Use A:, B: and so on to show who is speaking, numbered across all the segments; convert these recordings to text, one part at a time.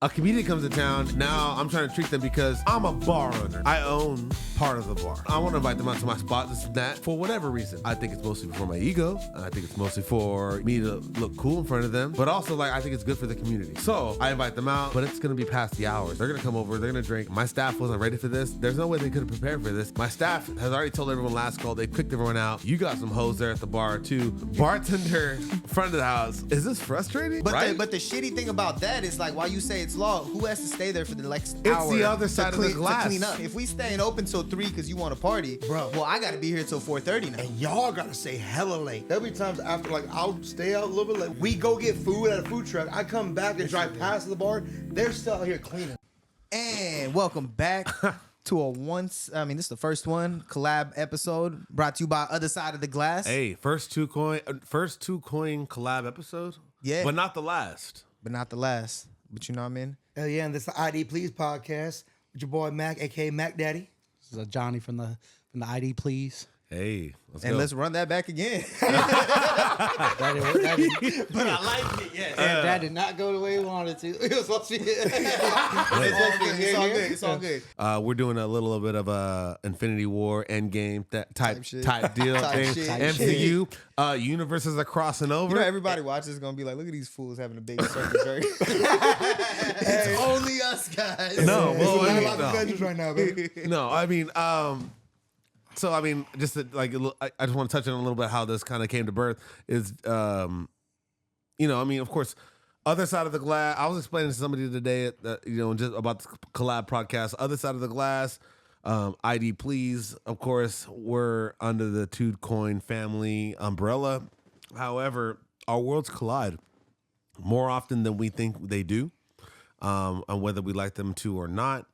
A: A comedian comes to town. Now I'm trying to treat them because I'm a bar owner. I own part of the bar. I want to invite them out to my spot, this and that, for whatever reason. I think it's mostly for my ego. I think it's mostly for me to look cool in front of them. But also, like, I think it's good for the community. So I invite them out, but it's going to be past the hours. They're going to come over. They're going to drink. My staff wasn't ready for this. There's no way they could have prepared for this. My staff has already told everyone last call. They picked everyone out. You got some hoes there at the bar, too. Bartender, front of the house. Is this frustrating?
B: But,
A: right?
B: but the shitty thing about that is, like, while you say it's law, who has to stay there for the next
A: It's
B: hour?
A: the other side of the glass.
B: To clean up. If we staying open till 3 because you want to party,
C: Bro.
B: well, I got to be here till 4:30 now.
C: And y'all gotta stay hella late. There'll be times after, like, I'll stay out a little bit late. We go get food at a food truck. I come back and drive past the bar. They're still out here cleaning.
B: And welcome back to this is the first one, collab episode brought to you by Other Side of the Glass.
A: Hey, first two coin collab episode.
B: Yeah.
A: But not the last.
B: But not the last. But you know what I mean?
C: Hell yeah, and this is the ID Please podcast with your boy Mac, aka Mac Daddy.
D: This is Johnny from the ID Please.
A: Hey,
B: Let's run that back again.
D: But I
B: liked it, yes.
D: that did not go the way we wanted to. It was supposed to be.
B: It's all good.
A: We're doing a little bit of a Infinity War Endgame type
B: shit.
A: deal
B: Type
A: thing.
B: shit.
A: MCU universes are crossing over.
B: You know, everybody watches is gonna be like, look at these fools having a big circus, right? It's only us guys.
A: No,
C: It's
A: well,
C: not
A: I
C: a
A: mean,
C: lot of
A: no.
C: Avengers right now, baby.
A: No, I mean, so I mean, just to, like, I just want to touch on a little bit how this kind of came to birth. Is I mean, of course, Other Side of the Glass. I was explaining to somebody today, just about the collab podcast. Other Side of the Glass, ID Please. Of course, we're under the Two Coin family umbrella. However, our worlds collide more often than we think they do, and whether we like them to or not.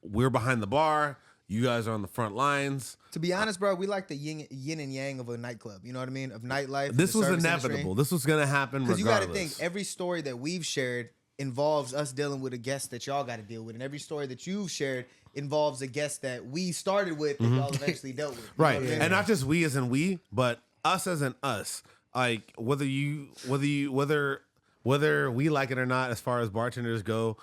A: We're behind the bar. You guys are on the front lines.
B: To be honest, bro, we like the yin and yang of a nightclub. You know what I mean? Of nightlife.
A: This
B: the
A: was
B: service
A: inevitable.
B: industry.
A: This was going to happen regardless.
B: Because you got to think, every story that we've shared involves us dealing with a guest that y'all got to deal with. And every story that you've shared involves a guest that we started with that y'all eventually dealt with. You
A: Right.
B: know what I mean?
A: And not just we as in we, but us as in us. Like, whether we like it or not, as far as bartenders go,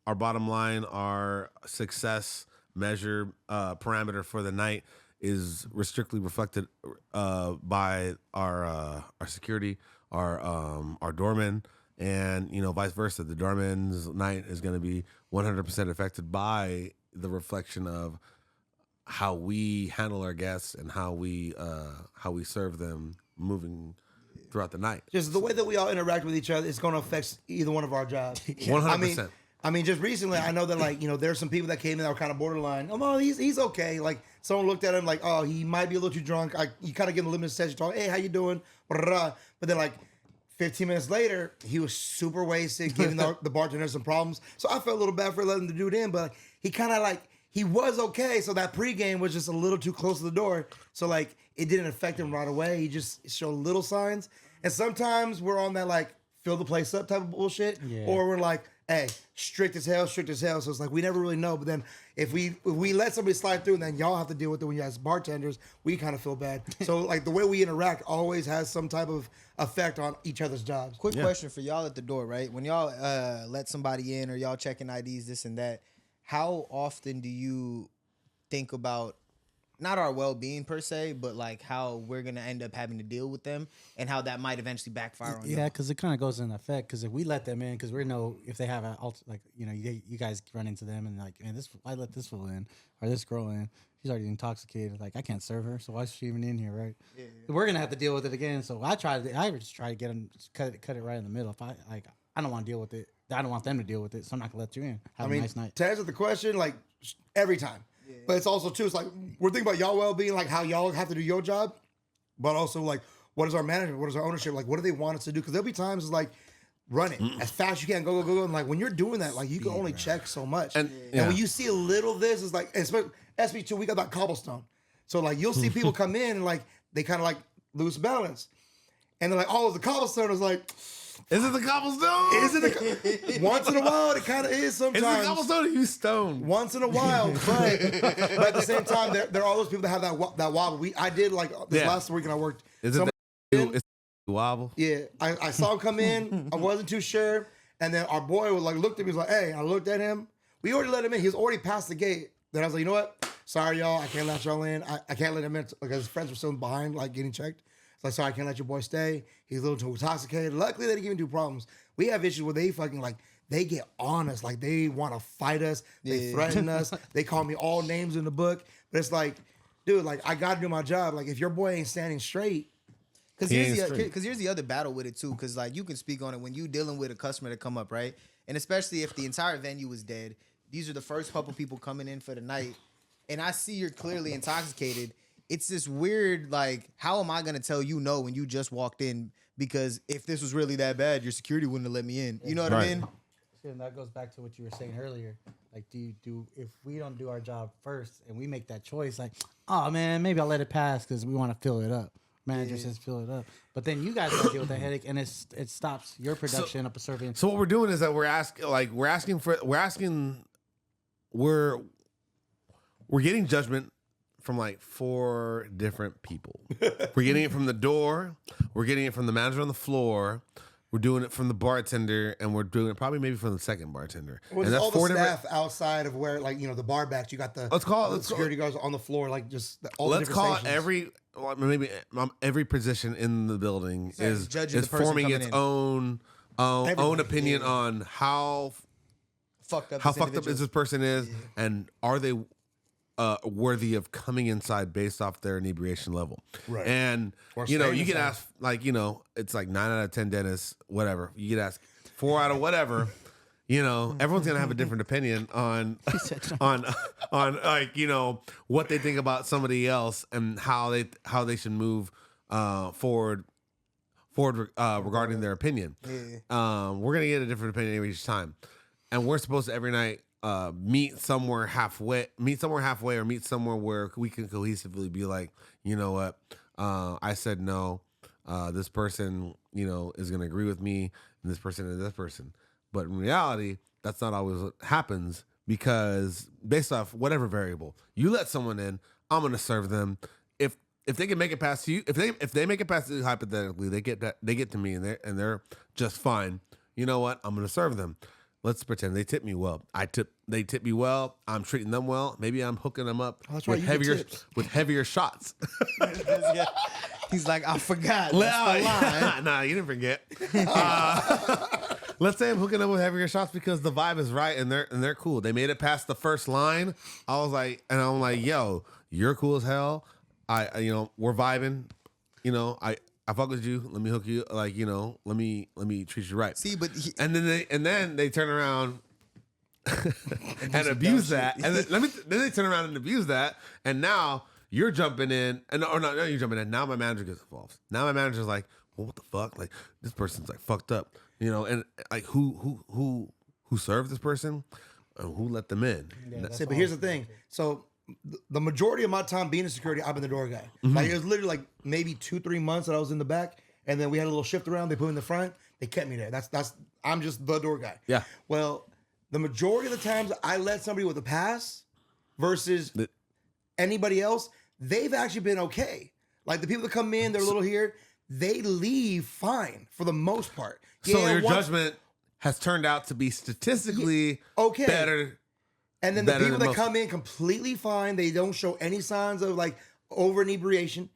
A: our bottom line, our success measure parameter for the night is strictly reflected by our security, our doormen, and vice versa. The doorman's night is going to be 100% affected by the reflection of how we handle our guests and how we serve them moving throughout the night.
C: Just the way that we all interact with each other is going to affect either one of our jobs.
A: 100%.
C: I mean, just recently, I know that, like, there's some people that came in that were kind of borderline. Oh, no, he's okay. Like, someone looked at him like, oh, he might be a little too drunk. You kind of give him a limited session talk. Hey, how you doing? But then, like, 15 minutes later, he was super wasted, giving the bartender some problems. So I felt a little bad for letting the dude in, but like, he kind of, like, he was okay. So that pregame was just a little too close to the door. So, like, it didn't affect him right away. He just showed little signs. And sometimes we're on that, like, fill the place up type of bullshit. Yeah. Or we're like, hey, strict as hell. So it's like, we never really know. But then if we let somebody slide through and then y'all have to deal with it when you as bartenders, we kind of feel bad. So, like, the way we interact always has some type of effect on each other's jobs.
B: Quick question for y'all at the door, right? When y'all let somebody in or y'all checking IDs, this and that, how often do you think about not our well-being per se, but like how we're going to end up having to deal with them and how that might eventually backfire on you?
D: Yeah, because it kind of goes in effect. Because if we let them in, because we know if they have you guys run into them and like, man, I let this fool in or this girl in. She's already intoxicated. Like, I can't serve her, so why is she even in here, right? Yeah. We're gonna have to deal with it again. So I just try to get them cut it right in the middle. If I don't want to deal with it. I don't want them to deal with it, so I'm not gonna let you in. Have a nice night.
C: To answer the question, like, every time. Yeah. But it's also, too, it's like, we're thinking about y'all well-being, like how y'all have to do your job, but also, like, what is our management? What is our ownership? Like, what do they want us to do? Because there'll be times, like, run it as fast as you can, go. And, like, when you're doing that, like, you can only check so much. And when you see a little of this, it's like, SB2, we got that cobblestone. So, like, you'll see people come in and, like, they kind of, like, lose balance. And they're like, oh, the cobblestone is like...
A: Is it the cobblestone?
C: Once in a while, it kind of is sometimes.
A: Is it the cobblestone or you stone?
C: Once in a while, but at the same time, there are all those people that have that wobble. I did, like, this last weekend I worked.
A: Is it Wobble.
C: Yeah, I saw him come in. I wasn't too sure, and then our boy was like looked at me. He was like, "Hey," I looked at him. We already let him in. He was already past the gate. Then I was like, "You know what? Sorry, y'all. I can't let y'all in. I can't let him in because his friends were still behind, like getting checked. It's like, sorry, I can't let your boy stay. He's a little too intoxicated. Luckily, they didn't give him 2 problems. We have issues where they fucking like they get on us, like they want to fight us. They threaten us. They call me all names in the book. But it's like, dude, like I gotta do my job. Like if your boy ain't standing straight.
B: Because here's the other battle with it too. Because like you can speak on it when you dealing with a customer that come up, right? And especially if the entire venue is dead, these are the first couple people coming in for the night, and I see you're clearly intoxicated. It's this weird like, how am I gonna tell you no when you just walked in? Because if this was really that bad, your security wouldn't have let me in. You know what I mean?
D: And that goes back to what you were saying earlier. Like, if we don't do our job first and we make that choice, like, oh man, maybe I'll let it pass because we want to fill it up. Manager says fill it up, but then you guys got to deal with the headache, and it stops your production of serving.
A: So what we're doing is that we're getting judgment from like 4 different people. We're getting it from the door. We're getting it from the manager on the floor. We're doing it from the bartender, and we're doing it probably maybe from the second bartender.
C: Well,
A: and
C: that's all the staff outside of where, like, you know, the bar backs. You got the security guards on the floor, like just all the different stations.
A: Every position in the building is forming its
B: in.
A: own opinion on how fucked up this person is, and are they worthy of coming inside based off their inebriation level. Right. And, you know, you can ask, like, you know, it's like 9 out of 10 dentists, whatever. You can ask 4 out of whatever. You know, everyone's going to have a different opinion on like, you know, what they think about somebody else and how they should move forward regarding their opinion. Yeah. We're going to get a different opinion every time. And we're supposed to every night meet somewhere halfway, or meet somewhere where we can cohesively be like, you know what, I said no. This person, you know, is going to agree with me, and this person and this person. But in reality, that's not always what happens, because based off whatever variable, you let someone in, I'm going to serve them. If they can make it past you, if they make it past you hypothetically, they get to me and they're just fine. You know what? I'm going to serve them. Let's pretend they tip me well. They tip me well. I'm treating them well. Maybe I'm hooking them up with heavier shots.
B: He's like, I forgot. That's the line.
A: Nah, you didn't forget. Let's say I'm hooking up with heavier shots because the vibe is right and they're cool. They made it past the first line. I'm like, yo, you're cool as hell. You know, we're vibing. You know, I fuck with you. Let me hook you. Like, you know, let me treat you right.
B: See, but
A: and then they turn around and abuse that. And then they turn around and abuse that. And now you're jumping in, and no, you're jumping in. Now my manager gets involved. Now my manager's like, well, what the fuck? Like, this person's like fucked up, you know. And like, who served this person, and who let them in?
C: Yeah, but here's the thing. So the majority of my time being in security, I've been the door guy. Mm-hmm. Like, it was literally like maybe 2-3 months that I was in the back, and then we had a little shift around. They put me in the front. They kept me there. I'm just the door guy.
A: Yeah.
C: Well, the majority of the times I let somebody with a pass versus anybody else, they've actually been okay. Like, the people that come in, they're a little here, they leave fine for the most part.
A: So your judgment has turned out to be statistically better.
C: And then the people that come in completely fine, they don't show any signs of like over inebriation.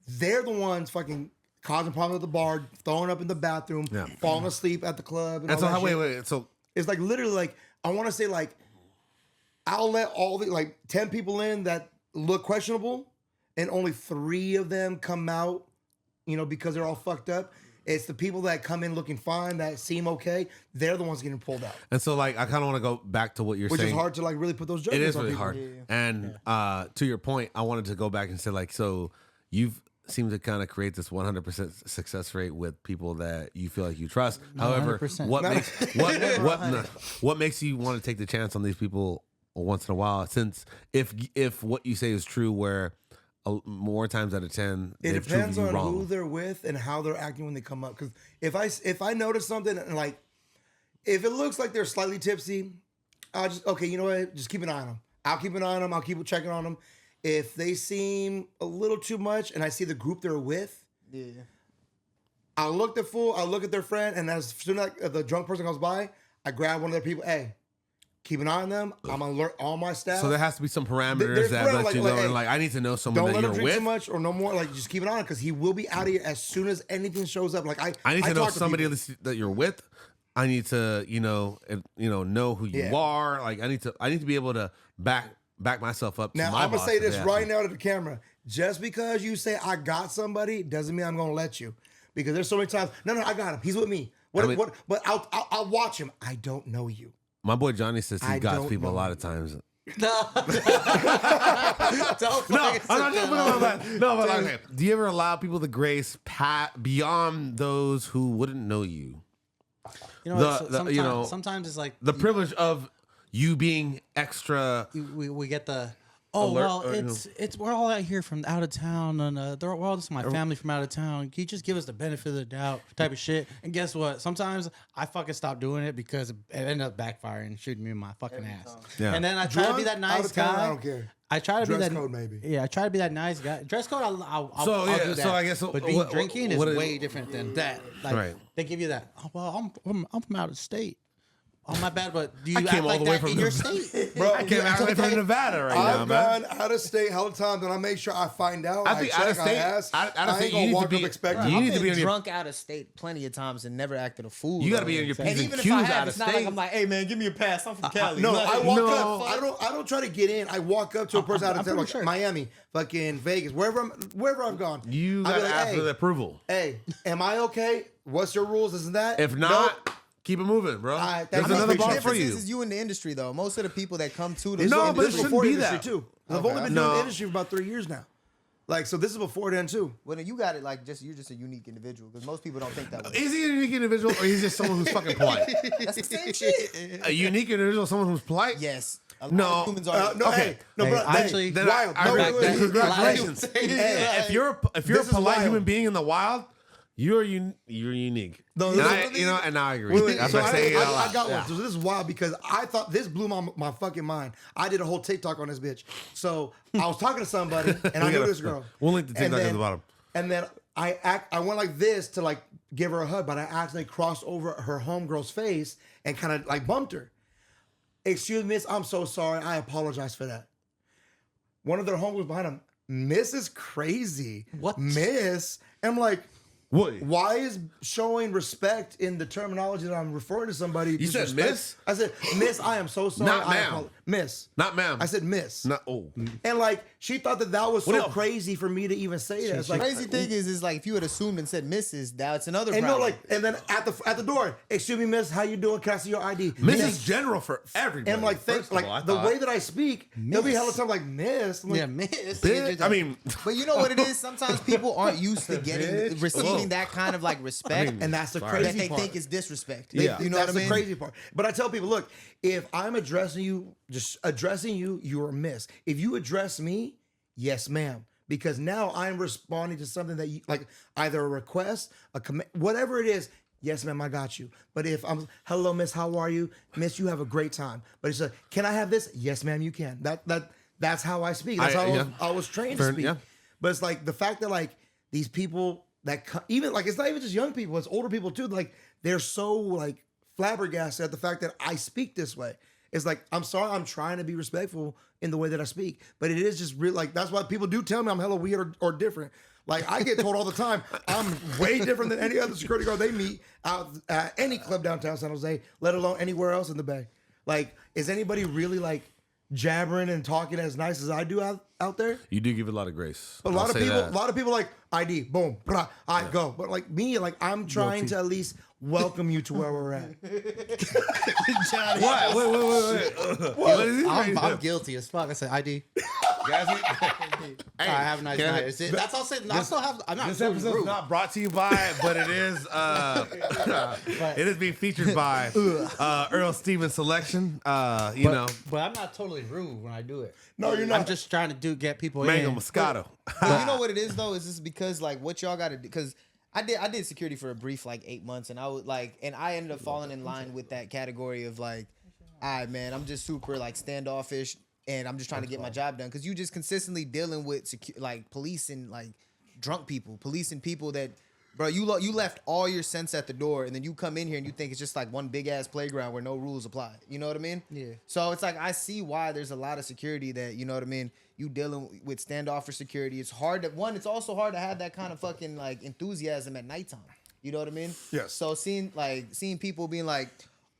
C: They're the ones fucking causing problems at the bar, throwing up in the bathroom, falling asleep at the club. And so
A: wait. So
C: it's like literally like, I want to say like, I'll let all the like 10 people in that look questionable, and only 3 of them come out, you know, because they're all fucked up. It's the people that come in looking fine, that seem okay. They're the ones getting pulled out.
A: And so, like, I kind of want to go back to what you're saying.
C: Which is hard to, like, really put those judgments on.
A: It is really hard. Yeah. And to your point, I wanted to go back and say, like, so you've seemed to kind of create this 100% success rate with people that you feel like you trust. 100%. However, what makes you want to take the chance on these people once in a while? Since if what you say is true, where more times out of 10,
C: it depends on who they're with and how they're acting when they come up. Because if I notice something and like, if it looks like they're slightly tipsy, I'll just, okay, you know what? Just keep an eye on them. I'll keep an eye on them. I'll keep checking on them. If they seem a little too much and I see the group they're with, I look at fool, I look at their friend, and as soon as the drunk person goes by, I grab one of their people. Hey, keep an eye on them. I'm gonna alert all my staff.
A: So there has to be some parameters
C: There's
A: that
C: parameters,
A: let you
C: like,
A: know.
C: hey,
A: And like, I need to know someone
C: don't
A: that
C: let him
A: you're
C: drink too
A: with.
C: much or no more. Like, just keep it on because he will be out of here as soon as anything shows up. Like,
A: I need to know
C: talk
A: somebody
C: people.
A: that you're with. I need to, know who you
C: Yeah.
A: are. Like, I need to be able to back myself up.
C: Now
A: to my
C: I'm gonna
A: boss
C: say
A: if they
C: this
A: ask
C: right
A: me.
C: now to the camera. Just because you say I got somebody doesn't mean I'm gonna let you. Because there's so many times. No, I got him. He's with me. But I'll watch him. I don't know you.
A: My boy Johnny says he
C: I
A: got
C: don't
A: people a
C: know.
A: lot of times.
D: No,
A: No, I'm not joking about that. No, but okay. Do you ever allow people the grace beyond those who wouldn't know you?
D: You know,
A: The-
D: sometimes it's like
A: The privilege of you being extra.
D: we get the
A: Alert,
D: it's we're all out here from out of town and we're all just my family from out of town. Can you just give us the benefit of the doubt type of shit? And guess what? Sometimes I fucking stop doing it because it ended up backfiring and shooting me in my fucking ass.
A: Yeah.
D: And then I try to be that
C: Drunk, out
D: nice
C: of town,
D: guy.
C: I don't care.
D: I try to
C: Dress
D: be that
C: code, maybe.
D: Yeah, I try to be that nice guy. Dress code, I'll do that.
A: So I guess
D: but being drinking is
A: what
D: way different than that. Like
A: Right.
D: they give you that. Oh, well, I'm from out of state. Oh, my bad, but do you
A: I
D: act
A: came all
D: like
A: the way
D: that
A: from
D: in your
A: the-
D: state?
C: Bro,
A: I can't act like from Nevada right now,
C: I've
A: man.
C: gone out of state hell of times and I make sure I find out.
A: I think
C: check,
A: out of state,
C: I ask.
A: out of
C: I
A: state,
C: ain't
A: you
C: gonna
A: need
C: walk
A: to be.
C: up expecting.
A: You
B: I've
A: need to be
B: been
A: on your.
B: drunk out of state plenty of times and never acted a fool.
A: You gotta
B: though.
A: be on your P's
B: And
A: and
B: even if
A: Q's
B: I
A: out
B: have,
A: of
B: it's not like
A: state.
B: I'm like, hey man, give me a pass. I'm from Cali.
C: No,
B: Like,
C: I walk
A: no.
C: up. I don't try to get in. I walk up to a person out of
D: I'm
C: town,
D: pretty
C: like
D: sure.
C: Miami, fucking Vegas, wherever I've gone.
A: You
C: I be
A: gotta
C: like,
A: ask
C: hey,
A: for the approval.
C: Hey, am I okay? What's your rules? Isn't that?
A: If not, keep it moving, bro.
C: right,
A: There's
C: thank you.
A: another
C: The
A: bar
B: The
A: for
B: difference
A: you.
B: is you in the industry though. Most of the people that come to the
A: No, but it
C: this is
A: shouldn't
C: before
A: be
C: the industry
A: that.
C: too. I've
B: Okay.
C: only been
A: No.
C: doing the industry for about 3 years now. Like, so this is before then too.
B: Well, then you got it like you're just a unique individual because most people don't think that way.
A: Is he a unique individual or he's just someone who's fucking polite?
B: That's the same shit.
A: A unique individual, someone who's polite?
B: Yes. A lot
A: No.
B: of humans are.
C: No,
A: Okay.
C: hey, no,
D: Hey,
C: bro.
D: actually-
A: Then
C: wild.
A: I
C: No,
A: respect
C: wait,
A: that.
C: wait.
A: Congratulations.
C: Hey,
A: If you're a
C: this is
A: polite
C: wild.
A: human being in the wild, you're unique.
C: No,
A: and
C: no,
A: and now I agree.
C: Wait, wait,
A: That's
C: so
A: what I say. it out
C: I
A: loud.
C: got
A: Yeah.
C: one. So this is wild because I thought this blew my fucking mind. I did a whole TikTok on this bitch. So I was talking to somebody and I
A: We
C: knew
A: gotta-
C: this girl.
A: We'll link the
C: And
A: TikTok at
C: then-
A: the bottom.
C: And then I went like this to like give her a hug, but I accidentally crossed over her homegirl's face and kind of like bumped her. Excuse me, miss, I'm so sorry. I apologize for that. One of their homegirls behind him, Miss is crazy.
D: What?
C: Miss? And I'm like,
A: What?
C: why is showing respect in the terminology that I'm referring to somebody?
A: You said
C: disrespect?
A: miss?
C: I said, miss, I am so sorry.
A: Not
C: I
A: ma'am.
C: miss.
A: Not ma'am.
C: I said miss.
A: Not, oh.
C: And like, she thought that was
A: What
C: so
A: else?
C: crazy for me to even say that. It's like,
B: Crazy thing is like if you had assumed and said Mrs., that's another
C: and no,
B: problem.
C: like, and then at the door, excuse me, miss, how you doing? Can I see your ID?
A: Miss is general for everybody.
C: And I'm like, thanks,
A: First of all, I
C: like the
A: thought-
C: way that I speak, there'll be
D: Miss.
C: hella time like miss. I'm like,
D: Yeah, miss.
A: Bitch, I mean,
B: But you know what it is? Sometimes people aren't used to
A: Bitch.
B: receiving
A: Whoa.
B: that kind of like respect
C: and that's the
A: Sorry.
B: that
C: crazy
B: they
C: part.
B: think is disrespect.
A: Yeah.
B: You know
C: That's
B: what I mean?
C: the crazy part. But I tell people, look, if I'm addressing you, just addressing you, you're a miss. If you address me, yes, ma'am. Because now I'm responding to something that you like, either a request, a command, whatever it is. Yes, ma'am, I got you. But if I'm, hello, miss, how are you? Miss, you have a great time. But it's like, can I have this? Yes, ma'am, you can. That's how I speak. That's how I was trained
A: Fair-
C: to speak.
A: yeah.
C: But it's like the fact that like these people that even like it's not even just young people, it's older people too. Like they're so like flabbergasted at the fact that I speak this way. It's like, I'm sorry, I'm trying to be respectful in the way that I speak, but it is just real. Like that's why people do tell me I'm hella weird or different. Like I get told all the time I'm way different than any other security guard they meet out at any club downtown San Jose, let alone anywhere else in the Bay. Like, is anybody really like jabbering and talking as nice as I do out there?
A: you do give a lot of grace.
C: A
A: I'll
C: lot of
A: say
C: people,
A: that.
C: like ID, boom, blah, I go. But like me, like I'm trying to at least welcome you to where we're at.
B: Johnny.
A: What? Wait. What is he
D: I'm
A: saying?
D: guilty as fuck. I said ID.
A: Guys,
D: I have a nice
A: can I-
D: night. That's all. I still have. I'm not
A: This
D: so
A: episode's
D: rude.
A: not brought to you by, but it is it is being featured by Earl Stevens Selection. You know,
D: But I'm not totally rude when I do it.
C: No, you're not.
D: I'm just trying to get people
A: Mango
D: in.
A: Moscato.
B: But you know what it is though? Is this because like what y'all got to do? Because I did security for a brief like 8 months, and I was like, and I ended up falling in line with that category of like, all right, man, I'm just super like standoffish, and I'm just trying to get my job done. Because you just consistently dealing with like police and like drunk people, police and people that Bro, you left all your sense at the door, and then you come in here and you think it's just like one big ass playground where no rules apply. You know what I mean?
D: Yeah.
B: So it's like I see why there's a lot of security that, you know what I mean, you dealing with standoff for security. It's hard to it's also hard to have that kind of fucking like enthusiasm at nighttime. You know what I mean?
C: Yes.
B: So seeing people being like,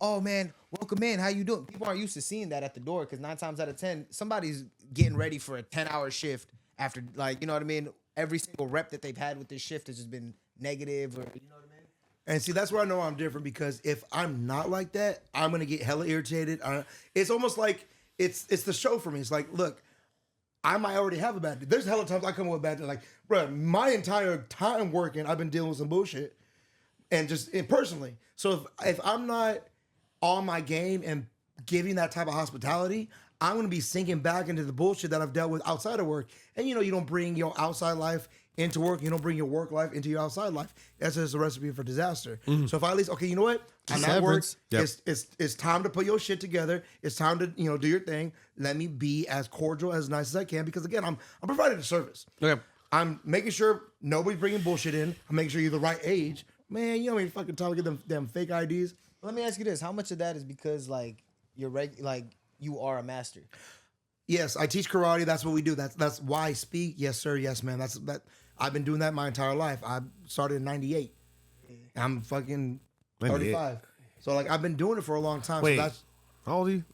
B: oh man, welcome in, how you doing? People aren't used to seeing that at the door because 9 times out of 10, somebody's getting ready for a 10-hour shift after, like, you know what I mean? Every single rep that they've had with this shift has just been negative, or you know what I mean?
C: And see, that's where I know I'm different, because if I'm not like that, I'm gonna get hella irritated. It's almost like it's the show for me. It's like, look, I might already have a bad day. There's hella times I come with a bad day. Like, bro, my entire time working, I've been dealing with some bullshit, and personally. So if I'm not on my game and giving that type of hospitality, I'm gonna be sinking back into the bullshit that I've dealt with outside of work. And you don't bring your outside life into work. You don't bring your work life into your outside life. That's just a recipe for disaster. So if I at least, okay, you know what? I'm at work.
A: Yep.
C: It's time to put your shit together. It's time to do your thing. Let me be as cordial, as nice as I can, because again, I'm providing a service.
A: Okay.
C: I'm making sure nobody's bringing bullshit in. I'm making sure you're the right age. Man, you know how many fucking time to get them fake IDs?
B: Let me ask you this: how much of that is because like you are a master?
C: Yes, I teach karate. That's what we do. That's why I speak. Yes, sir. Yes, ma'am. That. I've been doing that my entire life. I started in '98. I'm fucking 35. So like I've been doing it for a long time.
A: Wait,
C: so that's,
A: how old are you?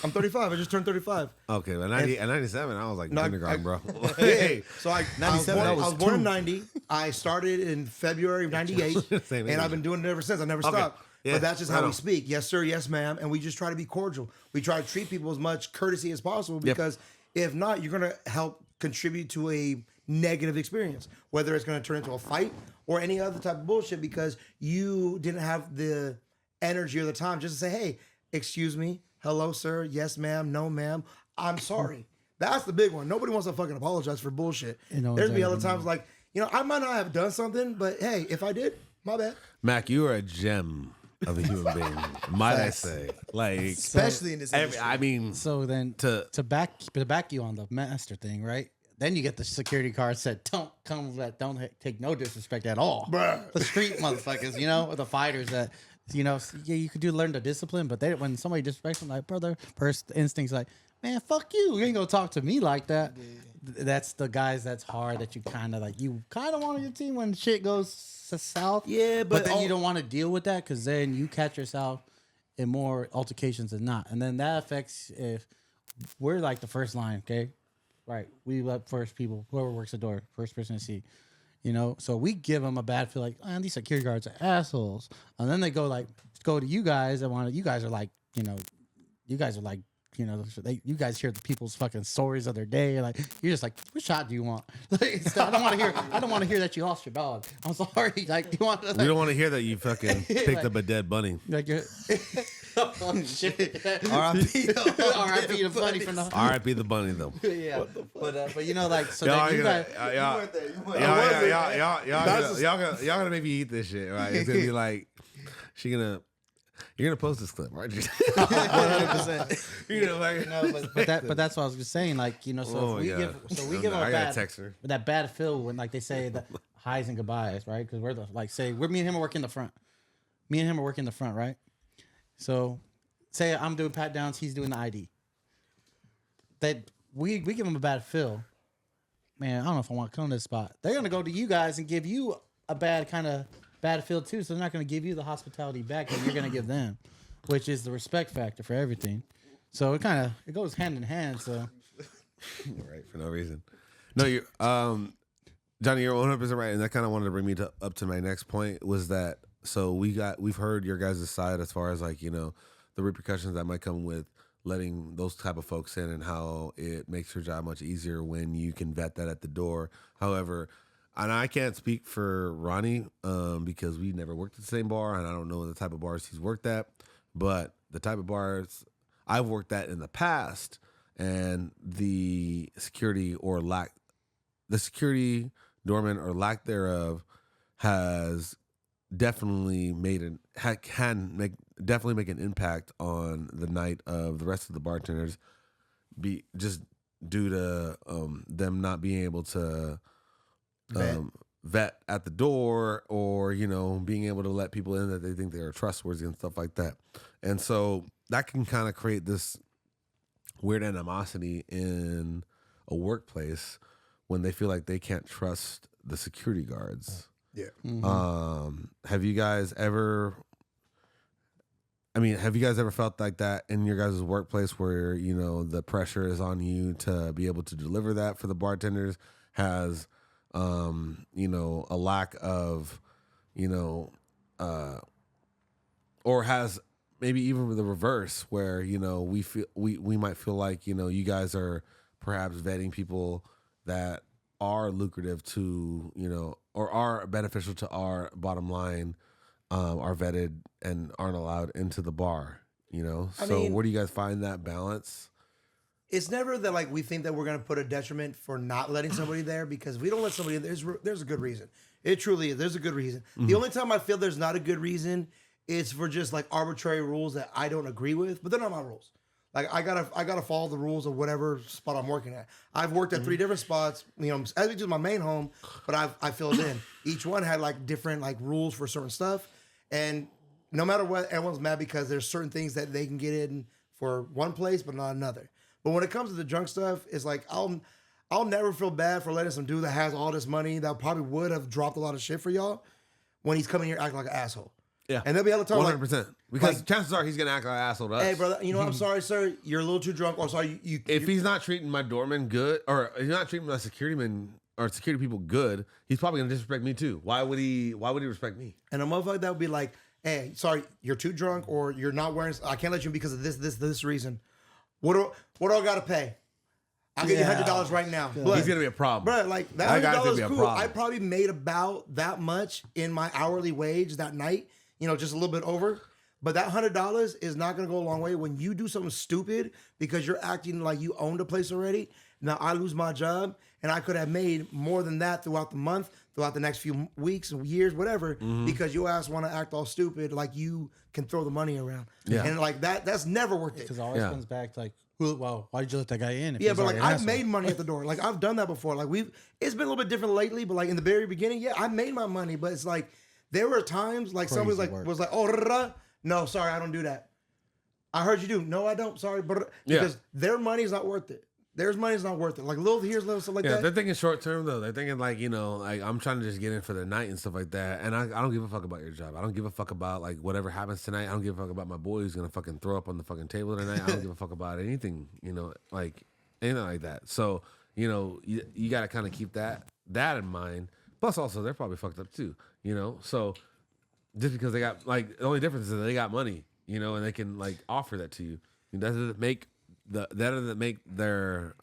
C: I'm 35. I just turned 35.
A: Okay, but at 97, I was like kindergarten, bro.
C: Hey, so I
B: 97,
C: I
B: I
C: was
B: was
C: born in
B: 2.
C: 90. I started in February of 98,
A: Same
C: and
A: age.
C: I've been doing it ever since. I never stopped.
A: Yeah,
C: But that's just
A: right
C: how we
A: on.
C: speak. Yes, sir. Yes, ma'am. And we just try to be cordial. We try to treat people as much courtesy as possible, because if not, you're going to help contribute to a negative experience, whether it's going to turn into a fight or any other type of bullshit, because you didn't have the energy or the time just to say, hey, excuse me, hello, sir, yes, ma'am, no, ma'am, I'm sorry. That's the big one. Nobody wants to fucking apologize for bullshit. There's be other times like, I might not have done something, but hey, if I did, my bad.
A: Mac, you are a gem of a human being, might I say. Like,
B: Especially in this industry.
A: I mean,
D: So then to back you on the master thing, right? Then you get the security card said, don't take no disrespect at all.
C: Bruh.
D: The street motherfuckers, or the fighters that, yeah, you could learn the discipline, but when somebody disrespects them, like, brother, first instinct's like, man, fuck you. You ain't gonna talk to me like that. That's the guys that's hard, that you kind of want on your team when shit goes south.
C: Yeah, but
D: then you don't want to deal with that, because then you catch yourself in more altercations than not. And then that affects if we're like the first line, okay? Right. We let first people, whoever works the door, first person to see. So we give them a bad feel, like, man, these security guards are assholes. And then they go to you guys and you guys are like, you guys hear the people's fucking stories of their day. Like, you're just like, what shot do you want? Like, I don't want to hear that you lost your dog. I'm sorry. Like, you want?
A: we don't want to hear that you fucking picked up a dead bunny.
D: Like, you're. Oh shit!
B: R.I.P.
D: R.I.P. the bunny from the.
A: R.I.P. the bunny though.
D: Yeah, but so
A: Y'all
D: then you guys.
A: Y'all gonna maybe eat this shit, right? It's gonna be like, you're gonna post this clip, aren't you?
B: 100%.
D: But that's what I was just saying. Like, so
A: Oh,
D: if we
A: yeah.
D: give them
A: I
D: a
A: gotta
D: bad
A: text her.
D: that bad feel when, like, they say the highs and goodbyes, right? Because me and him are working the front. Me and him are working the front, right? So, say I'm doing pat downs, he's doing the ID. That we give him a bad feel. Man, I don't know if I want to come to this spot. They're gonna go to you guys and give you a bad feel too. So they're not gonna give you the hospitality back that you're gonna give them, which is the respect factor for everything. So it goes hand in hand. So
A: Right, for no reason. No, you're Johnny, you're 100% right, and that kind of wanted to bring me up to my next point, was that, so we've heard your guys' side as far as, like, the repercussions that might come with letting those type of folks in, and how it makes your job much easier when you can vet that at the door. However, and I can't speak for Ronnie because we never worked at the same bar, and I don't know the type of bars he's worked at, but the type of bars I've worked at in the past, and the security doorman or lack thereof has definitely definitely make an impact on the night of the rest of the bartenders, just due to them not being able to vet at the door, or being able to let people in that they think they're trustworthy and stuff like that. And so that can kind of create this weird animosity in a workplace when they feel like they can't trust the security guards.
C: Yeah.
A: Have you guys ever felt like that in your guys' workplace where, the pressure is on you to be able to deliver that for the bartenders? Has, a lack of, or has maybe even the reverse where, we might feel like, you guys are perhaps vetting people that are lucrative to, or are beneficial to our bottom line, are vetted and aren't allowed into the bar, So where do you guys find that balance?
C: It's never that like we think that we're gonna put a detriment for not letting somebody there, because if we don't let somebody in, there's a good reason. It truly is. There's a good reason. The only time I feel there's not a good reason is for just like arbitrary rules that I don't agree with, but they're not my rules. Like I gotta follow the rules of whatever spot I'm working at. I've worked at 3 different spots, as just my main home, but I filled in. Each one had like different like rules for certain stuff, and no matter what, everyone's mad because there's certain things that they can get in for one place but not another. But when it comes to the drunk stuff, it's like I'll never feel bad for letting some dude that has all this money that probably would have dropped a lot of shit for y'all when he's coming here acting like an asshole.
A: Yeah,
C: and they'll be able to tell
A: 100%. Because chances are he's gonna act like an asshole to us.
C: Hey, brother, I'm sorry, sir. You're a little too drunk. Or sorry,
A: if he's not treating my doorman good, or he's not treating my security men or security people good, he's probably gonna disrespect me too. Why would he respect me?
C: And a motherfucker that would be like, hey, sorry, you're too drunk, or you're not wearing. I can't let you in because of this reason. What do I gotta pay? I'll give you $100 right now. But,
A: he's gonna be a problem,
C: bro. Like that $100 is cool.
A: Problem.
C: I probably made about that much in my hourly wage that night. Just a little bit over. But that $100 is not gonna go a long way when you do something stupid because you're acting like you owned a place already. Now I lose my job, and I could have made more than that throughout the month, throughout the next few weeks and years, whatever, because your ass want to act all stupid like you can throw the money around.
A: Yeah.
C: And like that's never worth it.
D: Because it always comes back to like, well, why did you let that guy in?
C: Yeah, but like I've made money at the door. Like I've done that before. Like it's been a little bit different lately, but like in the very beginning, yeah, I made my money. But it's like there were times like somebody was like, oh, no, sorry, I don't do that. I heard you do. No, I don't. Sorry, but because their money's not worth it. Their money's not worth it. Like little stuff like that.
A: Yeah, they're thinking short term though. They're thinking like, like I'm trying to just get in for the night and stuff like that. And I don't give a fuck about your job. I don't give a fuck about like whatever happens tonight. I don't give a fuck about my boy who's gonna fucking throw up on the fucking table tonight. I don't give a fuck about anything, like anything like that. So, you gotta kind of keep that in mind. Plus also they're probably fucked up too, So just because they got like the only difference is that they got money, and they can like offer that to you. That doesn't make their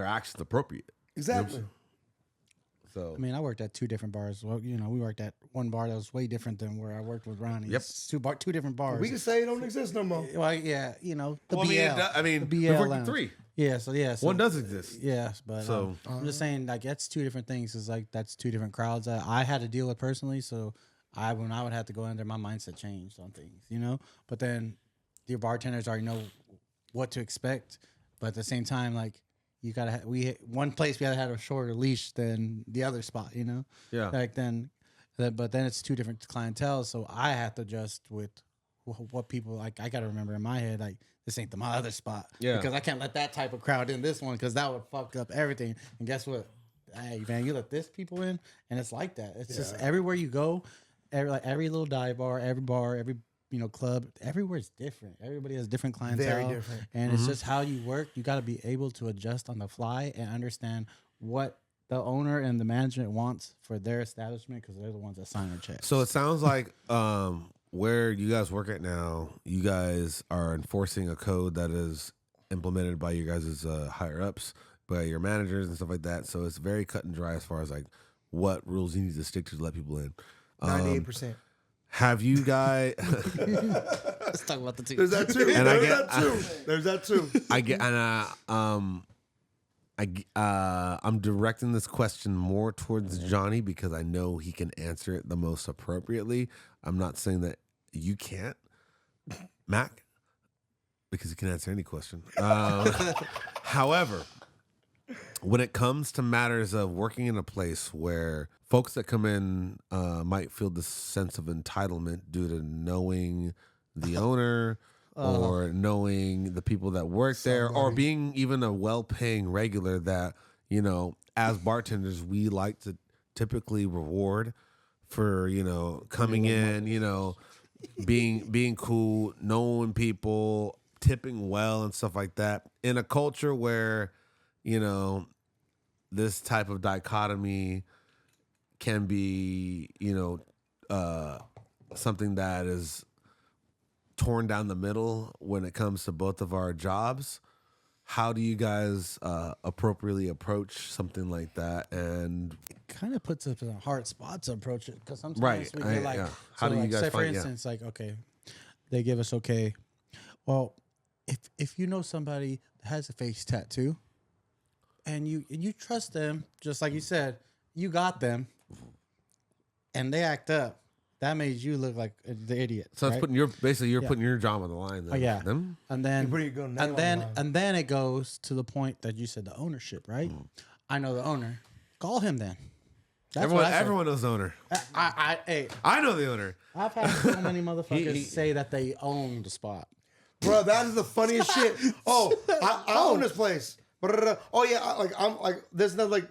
A: actions appropriate.
C: Exactly.
A: So
D: I mean, I worked at 2 different bars. Well, we worked at one bar that was way different than where I worked with Ronnie.
A: Yep.
D: It's 2 different bars.
C: We can say it don't exist no more.
D: Well, yeah, the
A: well,
D: BL.
A: the
D: BL
A: we worked
D: lounge.
A: at 3.
D: Yeah, so
A: One does exist.
D: Yes, but
A: So
D: I'm just saying, like, that's 2 different things. It's like that's 2 different crowds that I had to deal with personally. So when I would have to go in there, my mindset changed on things, But then your bartenders already know what to expect, but at the same time, like you gotta one place we had to have a shorter leash than the other spot,
A: Yeah.
D: Like but then it's 2 different clientele, so I have to adjust with what people like. I gotta remember in my head like this ain't my other spot, because I can't let that type of crowd in this one because that would fuck up everything. And guess what? Hey man, you let this people in, and it's like that. It's just everywhere you go, every little dive bar, every club, everywhere is different. Everybody has different clientele.
C: Very different.
D: And it's just how you work. You got to be able to adjust on the fly and understand what the owner and the management wants for their establishment, because they're the ones that sign their checks.
A: So it sounds like where you guys work at now, you guys are enforcing a code that is implemented by you guys' higher ups, by your managers and stuff like that. So it's very cut and dry as far as like what rules you need to stick to let people in.
C: 98%.
A: Have you guys?
D: Let's talk about the 2.
C: There's that too.
A: And
C: There's that too.
A: I get, and I'm directing this question more towards Johnny because I know he can answer it the most appropriately. I'm not saying that you can't, Mac, because he can answer any question. However, when it comes to matters of working in a place where folks that come in might feel this sense of entitlement due to knowing the owner or knowing the people that work there, or being even a well-paying regular that, you know, as bartenders, we like to typically reward for, you know, coming in, you know, being cool, knowing people, tipping well and stuff like that. In a culture where, you know, this type of dichotomy can be, you know, something that is torn down the middle when it comes to both of our jobs. How do you guys appropriately approach something like that? And
D: Kind of puts us in a hard spot to approach it, because sometimes
A: Right,
D: we get like,
A: yeah.
D: so
A: How do you
D: like,
A: guys
D: say for
A: find- yeah.
D: instance, like, okay, they give us okay. Well, if you know somebody that has a face tattoo, and you trust them, just like you said, you got them, and they act up, that made you look like the idiot.
A: so it's
D: right?
A: putting you're putting your job on the line. Then.
D: Oh, yeah.
A: Them?
D: And then
C: You're putting your name on the line.
D: and then it goes to the point that you said, the ownership, right? I know the owner. Call him then. That's what I say.
A: Everyone knows the owner.
D: Hey,
A: I know the owner.
D: I've had so many motherfuckers
A: He-
D: say that they own the spot.
C: Bro, that is the funniest shit. Oh, I own this place. Oh yeah, I'm like, there's no like,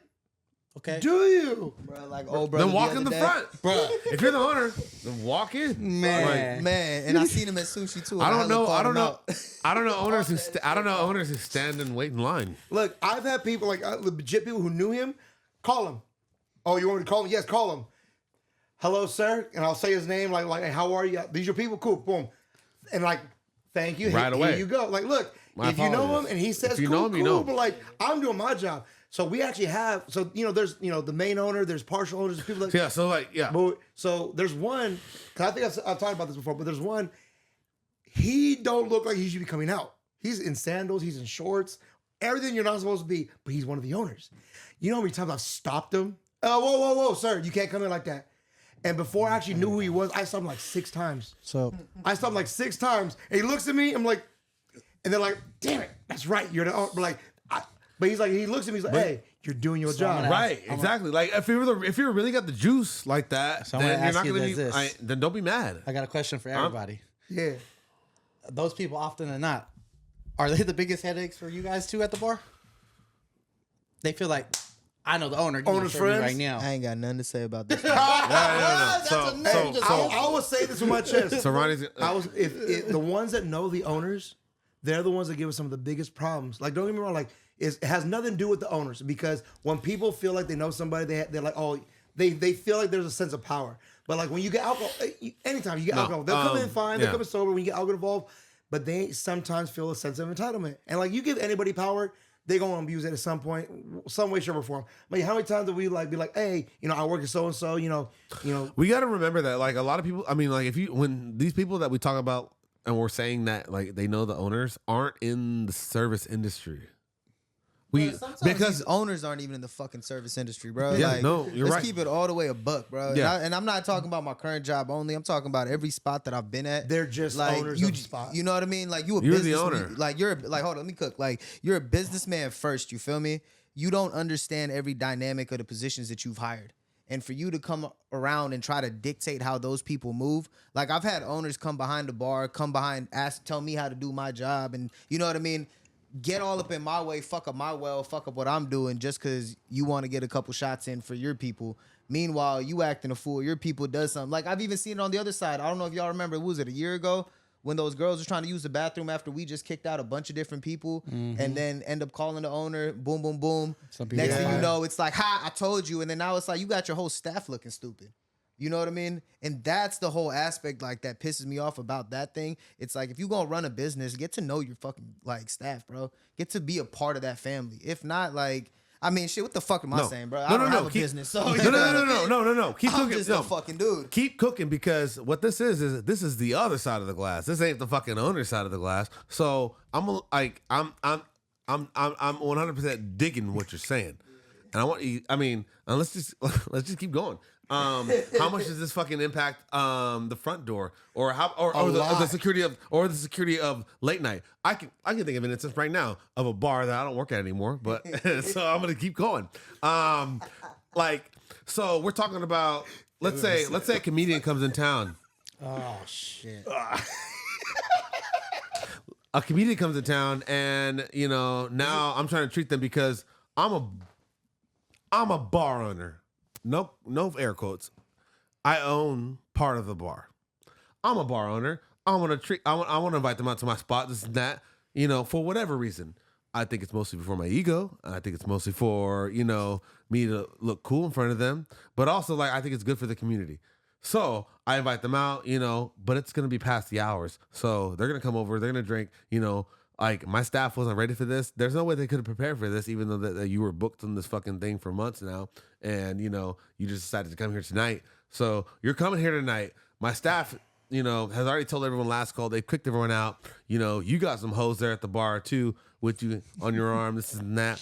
D: Okay.
C: do you?
B: Bro, like old brother.
A: Then walk in
B: other
A: the
B: day.
A: front,
B: bro.
A: If you're the owner, then walk in.
B: Man, and I seen him at sushi too.
A: I don't
B: hella
A: know.
B: called
A: I don't
B: him
A: know.
B: out.
A: I don't know owners who. I don't know owners who stand and wait in line.
C: Look, I've had people like legit people who knew him. Call him. Oh, you want me to call him? Yes, call him. Hello, sir, and I'll say his name. Like, hey, how are you? These your people? Cool. Boom. And like, thank you.
A: Right away.
C: Here you go. Like, look,
A: My
C: if you know him
A: apologies.
C: and he says
A: If you
C: cool,
A: know him, you
C: cool,
A: know him.
C: but like, I'm doing my job. So we actually have. So you know, there's the main owner. There's partial owners. There's people that.
A: Yeah. So like, yeah.
C: But, so there's one. Cause I think I've talked about this before. But there's one. He don't look like he should be coming out. He's in sandals. He's in shorts. Everything you're not supposed to be. But he's one of the owners. You know how many times I've stopped him? Whoa, sir! You can't come in like that. And before I actually knew who he was, I stopped him like 6 times.
D: So
C: I stopped him like 6 times. And he looks at me. I'm like, and they're like, damn it, that's right. You're the owner. But like, but he's like, he looks at me. He's like, hey, you're doing your
D: So I'm
C: job.
D: gonna
A: Right. Exactly. Like if you really got the juice like that,
D: So I'm
A: then
D: gonna
A: you're not
D: ask you
A: gonna be.
D: this.
A: Then don't be mad.
D: I got a question for everybody.
C: Yeah.
D: Those people, often than not, are they the biggest headaches for you guys too at the bar? They feel like, I know the owner.
C: Owner's
D: Serve me
C: friends?
D: right now.
B: I ain't got nothing to say about this.
A: No.
C: I will say this with my chest.
A: So Ronnie's.
C: I was if the ones that know the owners, they're the ones that give us some of the biggest problems. Like, don't get me wrong, like it has nothing to do with the owners, because when people feel like they know somebody, they're like, oh, they feel like there's a sense of power. But like when you get alcohol, anytime you get alcohol, they'll come in fine, they'll
A: yeah.
C: come in sober. When you get alcohol involved, but they sometimes feel a sense of entitlement. And like you give anybody power, they gonna abuse it at some point, some way, shape, or form. Like how many times do we like be like, hey, I work at so and so, you know.
A: We got to remember that, like, a lot of people. I mean, like, when these people that we talk about and we're saying that, like, they know the owners aren't in the service industry.
B: Sometimes
A: Because
B: these owners aren't even in the fucking service industry, bro.
A: Yeah,
B: like,
A: no, you're
B: let's
A: right.
B: keep it all the way a buck, bro.
A: Yeah.
B: And I'm not talking about my current job only. I'm talking about every spot that I've been at.
C: They're just
B: like
C: owners
B: you,
C: of the spot.
B: You know what I mean? Like you're
A: the
B: business,
A: owner.
B: Like hold on, let me cook. Like you're a businessman first. You feel me? You don't understand every dynamic of the positions that you've hired. And for you to come around and try to dictate how those people move, like I've had owners come behind the bar, tell me how to do my job, and you know what I mean? Get all up in my way, fuck up my well, fuck up what I'm doing just because you want to get a couple shots in for your people. Meanwhile, you acting a fool. Your people does something. Like I've even seen it on the other side. I don't know if y'all remember, was it a year ago when those girls were trying to use the bathroom after we just kicked out a bunch of different people and then end up calling the owner, boom, boom, boom. Next thing you know, it's like, ha, I told you. And then now it's like, you got your whole staff looking stupid. You know what I mean? And that's the whole aspect like that pisses me off about that thing. It's like if you gonna run a business, get to know your fucking like staff, bro. Get to be a part of that family. If not, like, I mean, shit, what the fuck am I saying, bro? I don't have a business. So
A: No. Keep
B: I'm
A: cooking.
B: just
A: No.
B: a fucking dude.
A: Keep cooking, because what this is this is the other side of the glass. This ain't the fucking owner side of the glass. So I'm 100% digging what you're saying, and I want you. I mean, and let's just keep going. How much does this fucking impact the front door or the
C: lot.
A: security of late night? I can think of an instance right now of a bar that I don't work at anymore, but so I'm gonna keep going. So we're talking about let's say a comedian comes in town.
D: Oh shit.
A: A comedian comes to town, and now I'm trying to treat them because I'm a bar owner. Nope, no air quotes. I own part of the bar. I'm a bar owner. I want to invite them out to my spot. This and that. For whatever reason. I think it's mostly for my ego. I think it's mostly for me to look cool in front of them. But also, I think it's good for the community. So I invite them out, but it's going to be past the hours. So they're going to come over, they're going to drink, my staff wasn't ready for this. There's no way they could have prepared for this, even though that you were booked on this fucking thing for months now. And, you just decided to come here tonight. So you're coming here tonight. My staff, has already told everyone last call. They've kicked everyone out. You got some hoes there at the bar too with you on your arm, this and that.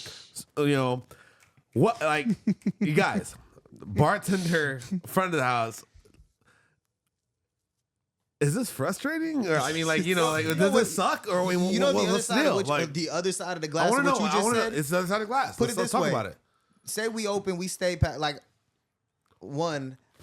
A: So, you guys, bartender, front of the house, is this frustrating? Or does this suck? Or
B: the other side of the glass.
A: I want to know.
B: What you just said?
A: It's the other side of the glass.
B: Let's talk
A: about it.
B: Say we open, we stay past.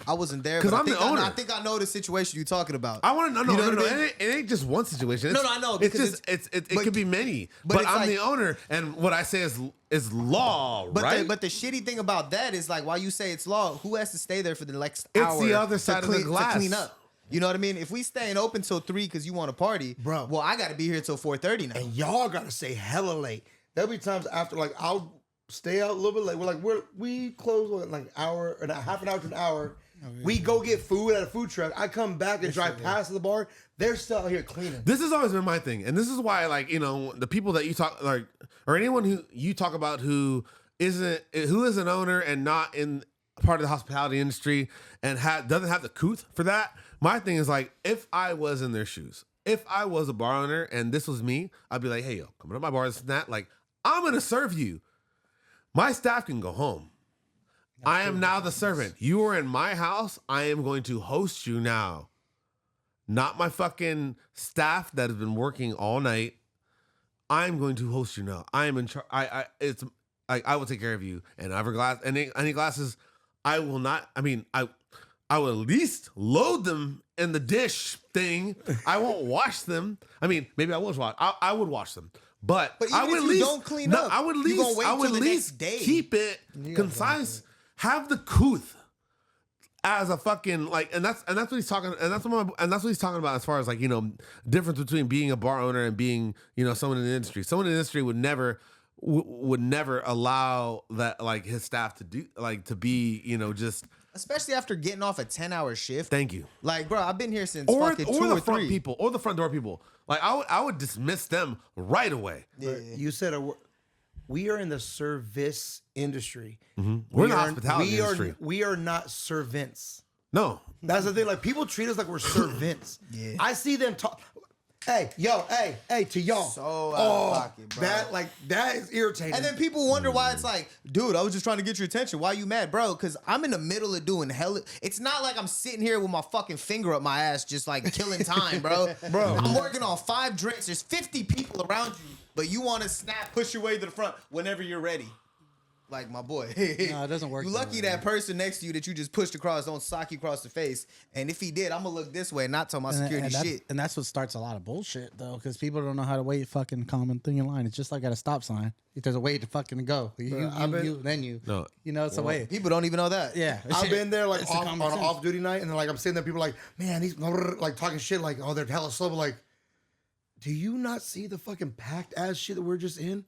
B: I wasn't there
A: because I'm the owner.
B: I think I know the situation you're talking about.
A: I want to know. No. It ain't just one situation.
B: I know.
A: Because it could be many. But I'm the owner, and what I say is law, right?
B: But the shitty thing about that is while you say it's law, who has to stay there for the next hour?
A: It's the other side of the glass
B: to clean up. You know what I mean? If we staying open till 3 because you want to party,
C: bro.
B: Well, I got to be here till 4:30 now.
C: And y'all got to stay hella late. There'll be times after I'll stay out a little bit late. We close an hour and half an hour to an hour. We go get food at a food truck. I come back and drive past the bar. They're still out here cleaning.
A: This has always been my thing, and this is why, the people that you talk or anyone who you talk about who is an owner and not in part of the hospitality industry and doesn't have the couth for that. My thing is if I was in their shoes, if I was a bar owner and this was me, I'd be like, hey yo, coming to my bar, this and that. I'm gonna serve you. My staff can go home. I am now the servant. You are in my house. I am going to host you now. Not my fucking staff that has been working all night. I'm going to host you now. I am in charge. I will take care of you. And every glass, any glasses, I will not. I will at least load them in the dish thing. I won't wash them. Maybe I would wash. I would wash them. But
B: even
A: I would
B: if
A: at
B: you
A: least
B: don't clean up,
A: I would at
B: you gonna
A: least
B: wait
A: I would
B: till
A: at
B: the
A: least
B: next day.
A: keep it concise. Have the couth as a fucking and that's what he's talking that's what he's talking about as far as difference between being a bar owner and being someone in the industry. Someone in the industry would never allow that his staff to do to be just.
B: Especially after getting off a 10-hour shift.
A: Thank you.
B: Bro, I've been here since
A: or
B: fucking 2
A: the
B: or
A: front
B: 3.
A: people or the front door people. I would dismiss them right away.
B: Yeah.
C: You said we are in the service industry.
A: Mm-hmm. We're in the hospitality industry.
C: We are not servants.
A: No.
C: That's the thing. People treat us like we're servants.
B: Yeah.
C: I see them talk. Hey, to y'all.
B: So out of pocket, bro.
C: That is irritating.
B: And then people wonder why it's dude, I was just trying to get your attention. Why you mad, bro? Because I'm in the middle of doing hell. It's not like I'm sitting here with my fucking finger up my ass, just killing time, bro. I'm working on 5 drinks. There's 50 people around you, but you want to push your way to the front whenever you're ready. My boy.
D: No, it doesn't work.
B: You
D: that
B: lucky
D: way,
B: that person next to you that you just pushed across don't sock you across the face. And if he did, I'm gonna look this way and not tell my security shit.
D: And that's what starts a lot of bullshit though, because people don't know how to wait fucking common thing in line. It's just like at a stop sign. If there's a way to fucking go, then you.
A: No.
D: It's a way.
B: People don't even know that.
D: Yeah,
C: I've been there
D: It's a
C: on
D: common
C: an
D: sense.
C: off duty night, and then I'm sitting there, people man, these talking shit oh, they're hella slow, but do you not see the fucking packed ass shit that we're just in?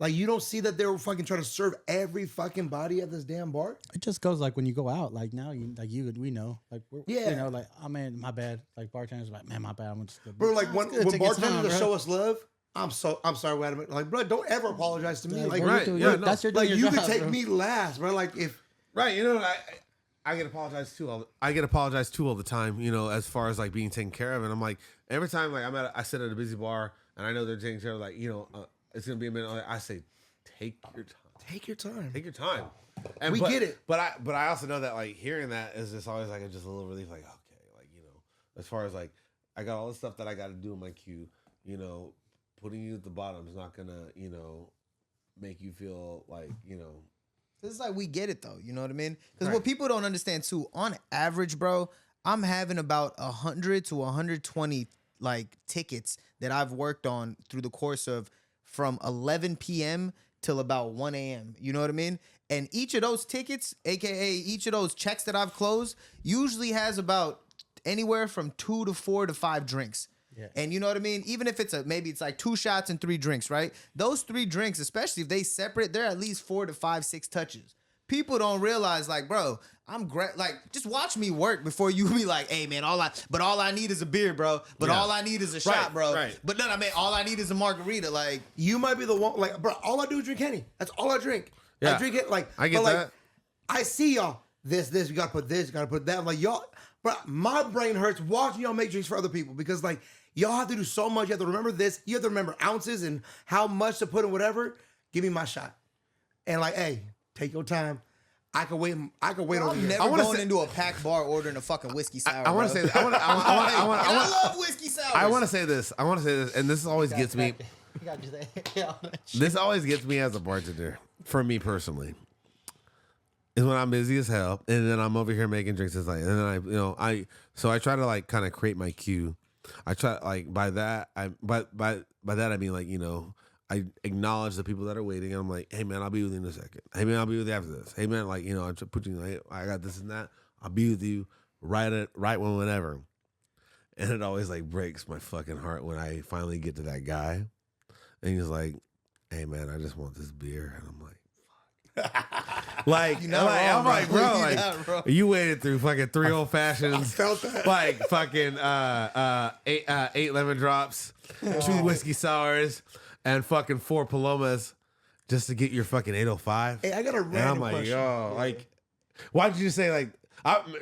C: You don't see that they're fucking trying to serve every fucking body at this damn bar?
D: It just goes when you go out. Now we know.
C: Yeah.
D: Oh man, my bad. Bartenders man, my bad. I'm just
C: Bro, when bartenders
D: bro.
C: show us love, I'm sorry, wait a minute. Bro, don't ever apologize to me.
A: right.
D: That's your
C: you
D: job,
C: could take
D: bro.
C: me last, bro. If
A: Right, I get apologized too. I get apologized too all the time. As far as being taken care of, and I'm every time I sit at a busy bar and I know they're taking care of it's gonna be a minute. I say, take your time.
C: Take your time.
A: Take your time.
C: We get it.
A: But I also know that like hearing that is just always like just a little relief. Like okay, like as far as like I got all the stuff that I got to do in my queue. Putting you at the bottom is not gonna make you feel like
B: It's like we get it though. You know what I mean? Because what people don't understand too, on average, bro, I'm having about 100 to 120 like tickets that I've worked on through the course of from 11 p.m. till about 1 a.m. You know what I mean? And each of those tickets, aka each of those checks that I've closed, usually has about anywhere from 2 to 4 to 5 drinks. Yeah. And you know what I mean? Even if maybe it's like 2 shots and 3 drinks, right? Those 3 drinks, especially if they separate, they're at least 4 to 5, 6 touches. People don't realize, like, bro, I'm great. Like, just watch me work before you be like, hey, man, all I need is a beer, bro. But all I need is a shot, bro.
A: Right.
B: But no, I mean, all I need is a margarita. Like,
C: you might be the one, like, bro, all I do is drink Henny. That's all I drink.
A: Yeah.
C: I drink it, like,
A: I get
C: but,
A: that.
C: Like, I see y'all, you got to put this, you got to put that. I'm like, y'all, bro, my brain hurts watching y'all make drinks for other people because, like, y'all have to do so much. You have to remember this. You have to remember ounces and how much to put in whatever. Give me my shot. And, like, hey, take your time. I can wait. Over here.
B: Never going into a packed bar ordering a fucking whiskey sour.
A: I want to say that.
B: I love whiskey sours.
A: I want to say this, and this always gets me. This always gets me as a bartender, for me personally, is when I'm busy as hell, and then I'm over here making drinks. It's like, and then I try to like kind of create my queue. I try like by that I mean like I acknowledge the people that are waiting. And I'm like, hey man, I'll be with you in a second. Hey man, I'll be with you after this. Hey man, like I put you. Hey, I got this and that. I'll be with you right whenever. And it always like breaks my fucking heart when I finally get to that guy, and he's like, hey man, I just want this beer, and I'm like, fuck. I'm like, bro, you waited through fucking 3 old fashions. I felt that. Like fucking 8 lemon drops, 2 whiskey sours, and fucking 4 palomas just to get your fucking 805.
C: Hey, I got a random
A: and I'm like,
C: question.
A: yo, like, why'd you just say like?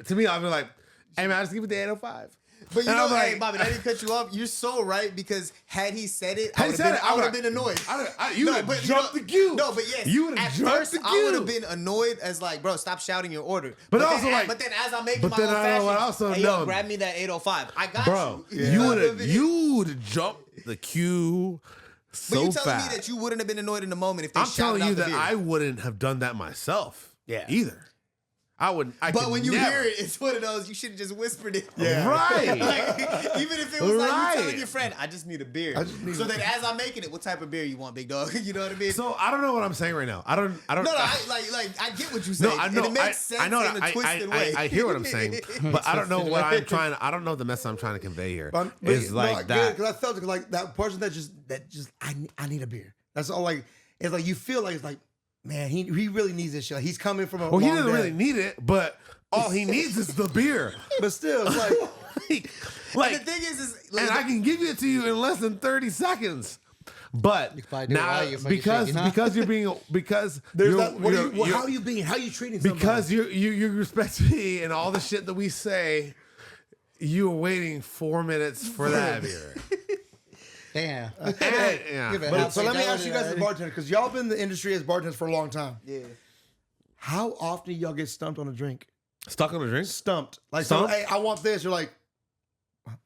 A: To me, I'd be like, hey man, just give me the 805.
B: But you know, hey, Bobby, I didn't cut you off. You're so right because had he said it, I would have been annoyed.
A: You would have jumped the queue.
B: No, but yes,
A: you would have jumped the queue.
B: I would have been annoyed as like, bro, stop shouting your order.
A: But
B: then as I'm making my own fashion, hey, yo, grab me that 805. I got
A: bro,
B: you.
A: You would have jumped the queue so fast.
B: But you telling me that you wouldn't have been annoyed in the moment if they shouted
A: I'm telling you
B: out the
A: that
B: beer.
A: I wouldn't have done that myself. Either. I wouldn't. But
B: when you hear it, it's one of those you should have just whispered it.
A: Yeah. Right.
B: Like, even if it was like you telling your friend, I just need a beer. So then as I'm making it, what type of beer you want, big dog? You know what I mean?
A: So I don't know what I'm saying right now. I don't.
B: No, I get what you're saying.
A: No, I know.
B: And it makes sense in a twisted way.
A: I hear what I'm saying, but I don't know what I'm trying. I don't know the message I'm trying to convey here. It's like that.
C: Because I felt it, like that person that just I need a beer. That's all. Like it's like you feel like it's like, man, he really needs this shit. Like, he's coming from a
A: well, he
C: long
A: doesn't
C: day.
A: really need it, but all he needs is the beer.
C: But still, it's
A: like
B: and the thing is
A: and I can give it to you in less than 30 seconds. But now, because you're being
C: there's that. How are you being? How are you treating somebody?
A: Because you respect me and all the shit that we say. You were waiting 4 minutes for that beer.
D: Damn.
C: So let me ask you guys as bartenders, because y'all been in the industry as bartenders for a long time.
B: Yeah.
C: How often y'all get stumped on a drink?
A: Stuck on a drink?
C: Stumped. Like,
A: Stumped?
C: So, hey, I want this. You're like,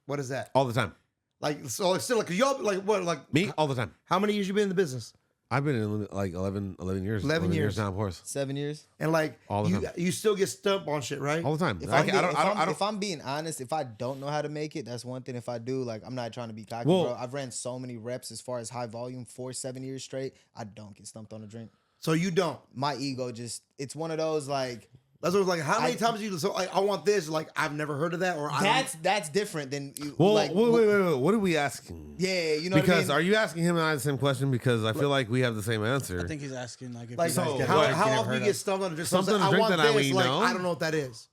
C: what is that?
A: All the time.
C: Like, so it's still like, cause y'all like what? Like
A: me all the time.
C: How many years you been in the business?
A: I've been in like 11 years.
C: 11 years
A: now, of course.
B: 7 years.
C: And like
A: all the time.
C: You still get stumped on shit, right?
A: All the time.
B: If I'm being honest, if I don't know how to make it, that's one thing. If I do, like, I'm not trying to be cocky, bro. I've ran so many reps as far as high volume for 7 years straight. I don't get stumped on a drink.
C: So you don't.
B: My ego it's one of those like.
C: That's what I was like. How many times you? So I want this. Like I've never heard of that. Or
B: that's different than.
A: Well,
B: like,
A: wait. What are we asking?
B: Yeah, you know.
A: Because
B: what I mean?
A: are you asking him and I the same question? Because I feel like we have the same answer.
D: I think he's asking like if
C: how often you get stumped on a drink?
A: Something on a drink that we know.
C: I don't know what that is.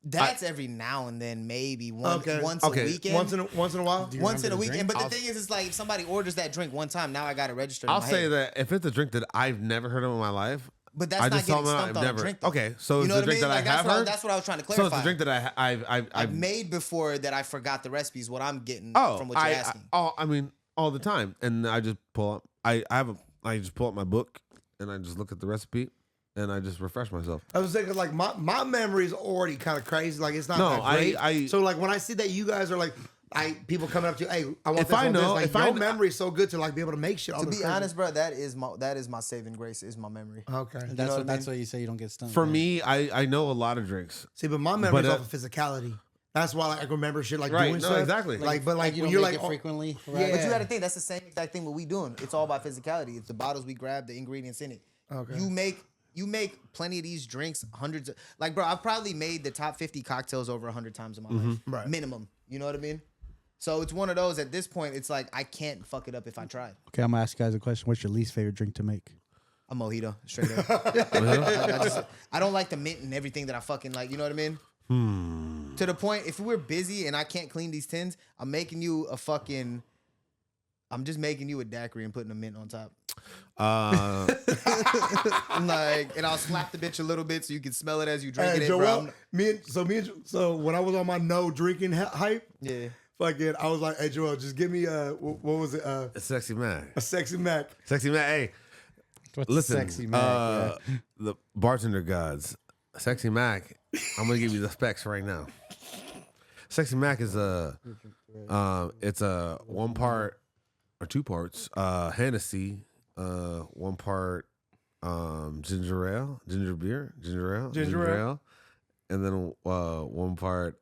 B: That's every now and then, maybe once a weekend.
C: Once in a while.
B: Once in a weekend. But the thing is, it's like if somebody orders that drink one time, now I got to register.
A: I'll say that if it's a drink that I've never heard of in my life.
B: But that's not getting stumped on a drink.
A: Okay, so it's the drink that I have heard.
B: That's what I was trying to clarify.
A: So it's the drink that I've
B: made before that I forgot the recipe is what I'm getting from what you're asking.
A: I mean, all the time, and I just pull up. I have I just pull up my book and I just look at the recipe and I just refresh myself.
C: I was thinking like my memory is already kind of crazy. Like it's not
A: No,
C: that great.
A: I
C: so like when I see that you guys are like, people coming up to you, hey, I want
A: If
C: this.
A: I
C: I want
A: know-
C: this. Like,
A: if I
C: your
A: kn-
C: memory is so good to like be able to make shit.
B: To be honest, bro, that is my saving grace. Is my memory.
C: Okay.
D: That's
B: know what I
D: that's
B: mean?
D: why you say you don't get stoned.
A: For
D: right?
A: me, I know a lot of drinks.
C: See, but my memory is
A: But,
C: off of physicality. That's why like, I remember shit like
A: Right,
C: doing
A: no,
C: stuff.
A: exactly.
C: Like, but like
D: you
C: when
D: don't
C: you're
D: make
C: like
D: it frequently,
C: Yeah.
D: right?
B: But you got to think that's the same exact thing what we doing. It's all about physicality. It's the bottles we grab, the ingredients in it.
C: Okay.
B: You make plenty of these drinks, hundreds of like, bro. I've probably made the top 50 cocktails over 100 times in my life,
C: Right.
B: minimum. You know what I mean? So it's one of those. At this point, it's like I can't fuck it up if I tried.
D: Okay, I'm gonna ask you guys a question. What's your least favorite drink to make?
B: A mojito, straight up. I don't like the mint and everything that I fucking like. You know what I mean? To the point, if we're busy and I can't clean these tins, I'm just making you a daiquiri and putting a mint on top. And I'll slap the bitch a little bit so you can smell it as you drink
C: Hey,
B: it.
C: Joel,
B: Bro.
C: so when I was on my no drinking hype,
B: Yeah.
C: fucking, I was like, hey Joel, just give me what was it?
A: A sexy Mac.
C: A sexy Mac.
A: Sexy Mac. Hey,
D: What's
A: listen.
D: sexy Mac?
A: The bartender gods. Sexy Mac. I'm gonna give you the specs right now. Sexy Mac is it's a 1 part or 2 parts Hennessy, 1 part ginger ale, ginger ale, and then 1 part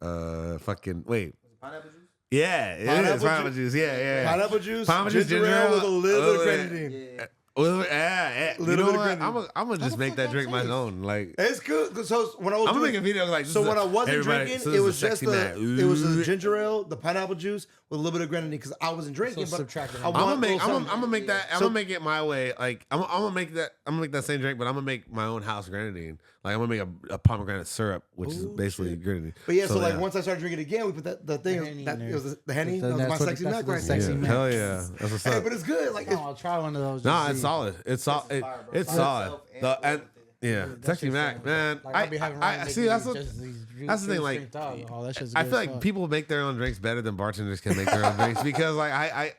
A: fucking wait.
B: Pineapple juice?
A: Yeah, it is
C: Pineapple
A: pineapple juice. Yeah.
C: Pineapple juice,
A: Pineapple juice,
C: ginger ale with a little bit of grenadine.
B: Yeah.
A: You
C: Little
A: know
C: bit of
A: what?
C: grenadine.
A: I'm gonna just make that drink my own. Like
C: It's good. So when I was
A: I'm gonna make
C: drinking,
A: a video like.
C: so when I wasn't drinking,
A: so
C: it
A: this
C: was
A: is a
C: just
A: sexy Mac.
C: it was a ginger ale, the pineapple juice with a little bit of grenadine because I wasn't drinking.
D: So
C: but
D: subtract it.
C: I
A: I'm gonna
C: want
A: make.
C: a little
A: I'm
C: something.
A: gonna make that. I'm
C: So-
A: gonna make it my way. Like I'm gonna make that. I'm gonna make that same drink, but I'm gonna make my own house grenadine. Like I'm gonna make a pomegranate syrup, which is basically grenadine.
C: But yeah, so like
A: yeah.
C: once I started drinking again, we put the thing
D: Henny
C: that
D: in
C: it
D: there.
C: was the Henny.
D: That's
C: That was my
D: what-
C: sexy
D: that's
C: Mac
D: the
C: right
D: sexy
C: there.
A: Yeah,
D: Mac.
A: hell yeah, that's what's
C: Hey,
A: up.
C: but it's good. Like
D: No, I'll try one of those.
A: Nah,
D: just
A: it's
D: see.
A: solid. It's solid.
B: This is fire, bro.
A: It's
B: By
A: solid.
B: itself and
A: The
B: with
A: and
B: it.
A: yeah,
D: That
A: sexy
D: shit's
A: Mac,
D: solid.
A: man.
D: Like, I'll be having
A: I
D: Ryan
A: see.
D: make
A: That's
D: me
A: what.
D: just these
A: That's the thing,
D: drinks
A: like,
D: straight out. Oh, that shit's
A: I
D: good
A: feel
D: as
A: like
D: fuck.
A: people make their own drinks better than bartenders can make their own drinks because like I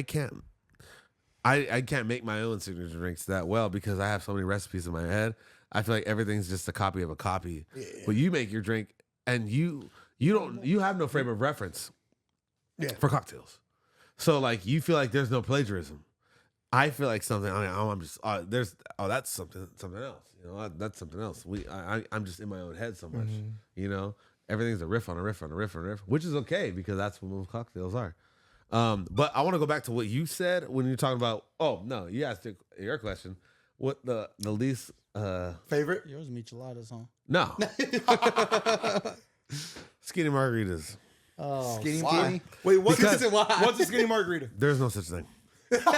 A: can't. I can't make my own signature drinks that well because I have so many recipes in my head. I feel like everything's just a copy of a copy. But you make your drink and you have no frame of reference for cocktails. So like you feel like there's no plagiarism. I feel like something. I'm just that's something else. You know, that's something else. I'm just in my own head so much. You know, everything's a riff on a riff on a riff on a riff, which is okay because that's what most cocktails are. But I want to go back to what you said when you're talking about. Oh no, you asked your question. What the least
C: favorite?
D: Yours micheladas, huh?
A: no skinny margaritas.
D: Oh,
C: Skinny
B: Why?
C: margarita. Wait, what's
D: Because-
C: what's a skinny margarita?
A: There's no such thing.
B: He's not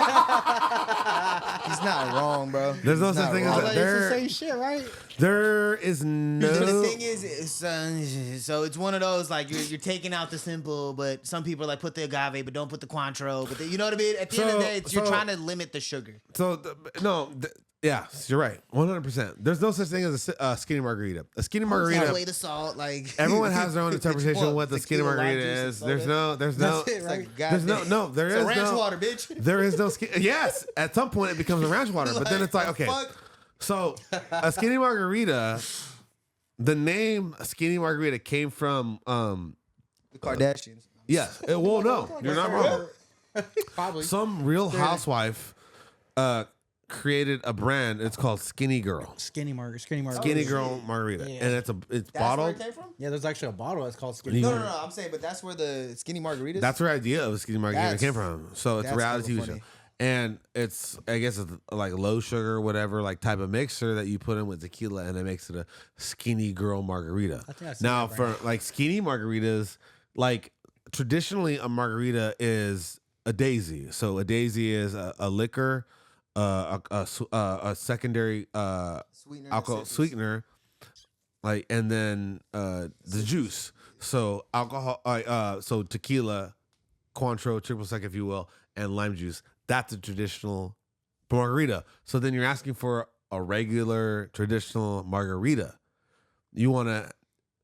B: wrong, bro.
A: There's no
B: He's
A: such
B: not
A: thing
B: wrong.
A: as
D: It's
A: that.
D: the same shit, right?
A: There is no.
B: The thing is, so it's one of those like you're taking out the simple, but some people are like put the agave, but don't put the Cointreau. But you know what I mean? At the end of the day, you're trying to limit the sugar.
A: So yeah, you're right, 100%. There's no such thing as a skinny margarita. A skinny
B: Take
A: margarita.
B: away the salt, like
A: Everyone has their own interpretation of what the skinny
B: Tequila, lime
A: margarita
B: juice, and
A: is.
B: soda.
A: There's no.
D: That's it,
B: It's
D: right?
B: like,
A: There's
B: goddamn.
A: there
B: It's
A: is
B: a ranch
A: no
B: water, bitch.
A: There is no skin. Yes, at some point it becomes a ranch water, but then it's like, okay,
B: fuck?
A: so a skinny margarita. The name skinny margarita came from
B: The Kardashians.
A: yes. Well, no, you're not wrong.
D: Probably.
A: Some Real Housewife created a brand. It's called Skinny Girl.
D: Skinny margarita.
A: Skinny Girl Margarita,
D: Yeah.
A: and it's
B: That's where
A: bottled.
B: it came from?
D: Yeah, there's actually a bottle that's called Skinny.
B: No. I'm saying, but that's where the skinny margaritas.
A: That's where the idea of a skinny margarita
B: That's-
A: came from. So it's a
B: that's
A: reality
B: hella
A: TV show.
B: funny.
A: And it's, I guess, it's like low sugar, whatever, like type of mixer that you put in with tequila, and it makes it a skinny girl margarita.
D: I think I've seen
A: Now,
D: that
A: for
D: brand.
A: like skinny margaritas, like traditionally a margarita is a daisy. So a daisy is a liquor, a secondary
B: Sweetener,
A: alcohol
B: citrus.
A: sweetener, like, and then the juice. So alcohol, so tequila, Cointreau, triple sec, if you will, and lime juice. That's a traditional margarita. So then you're asking for a regular traditional margarita. You want to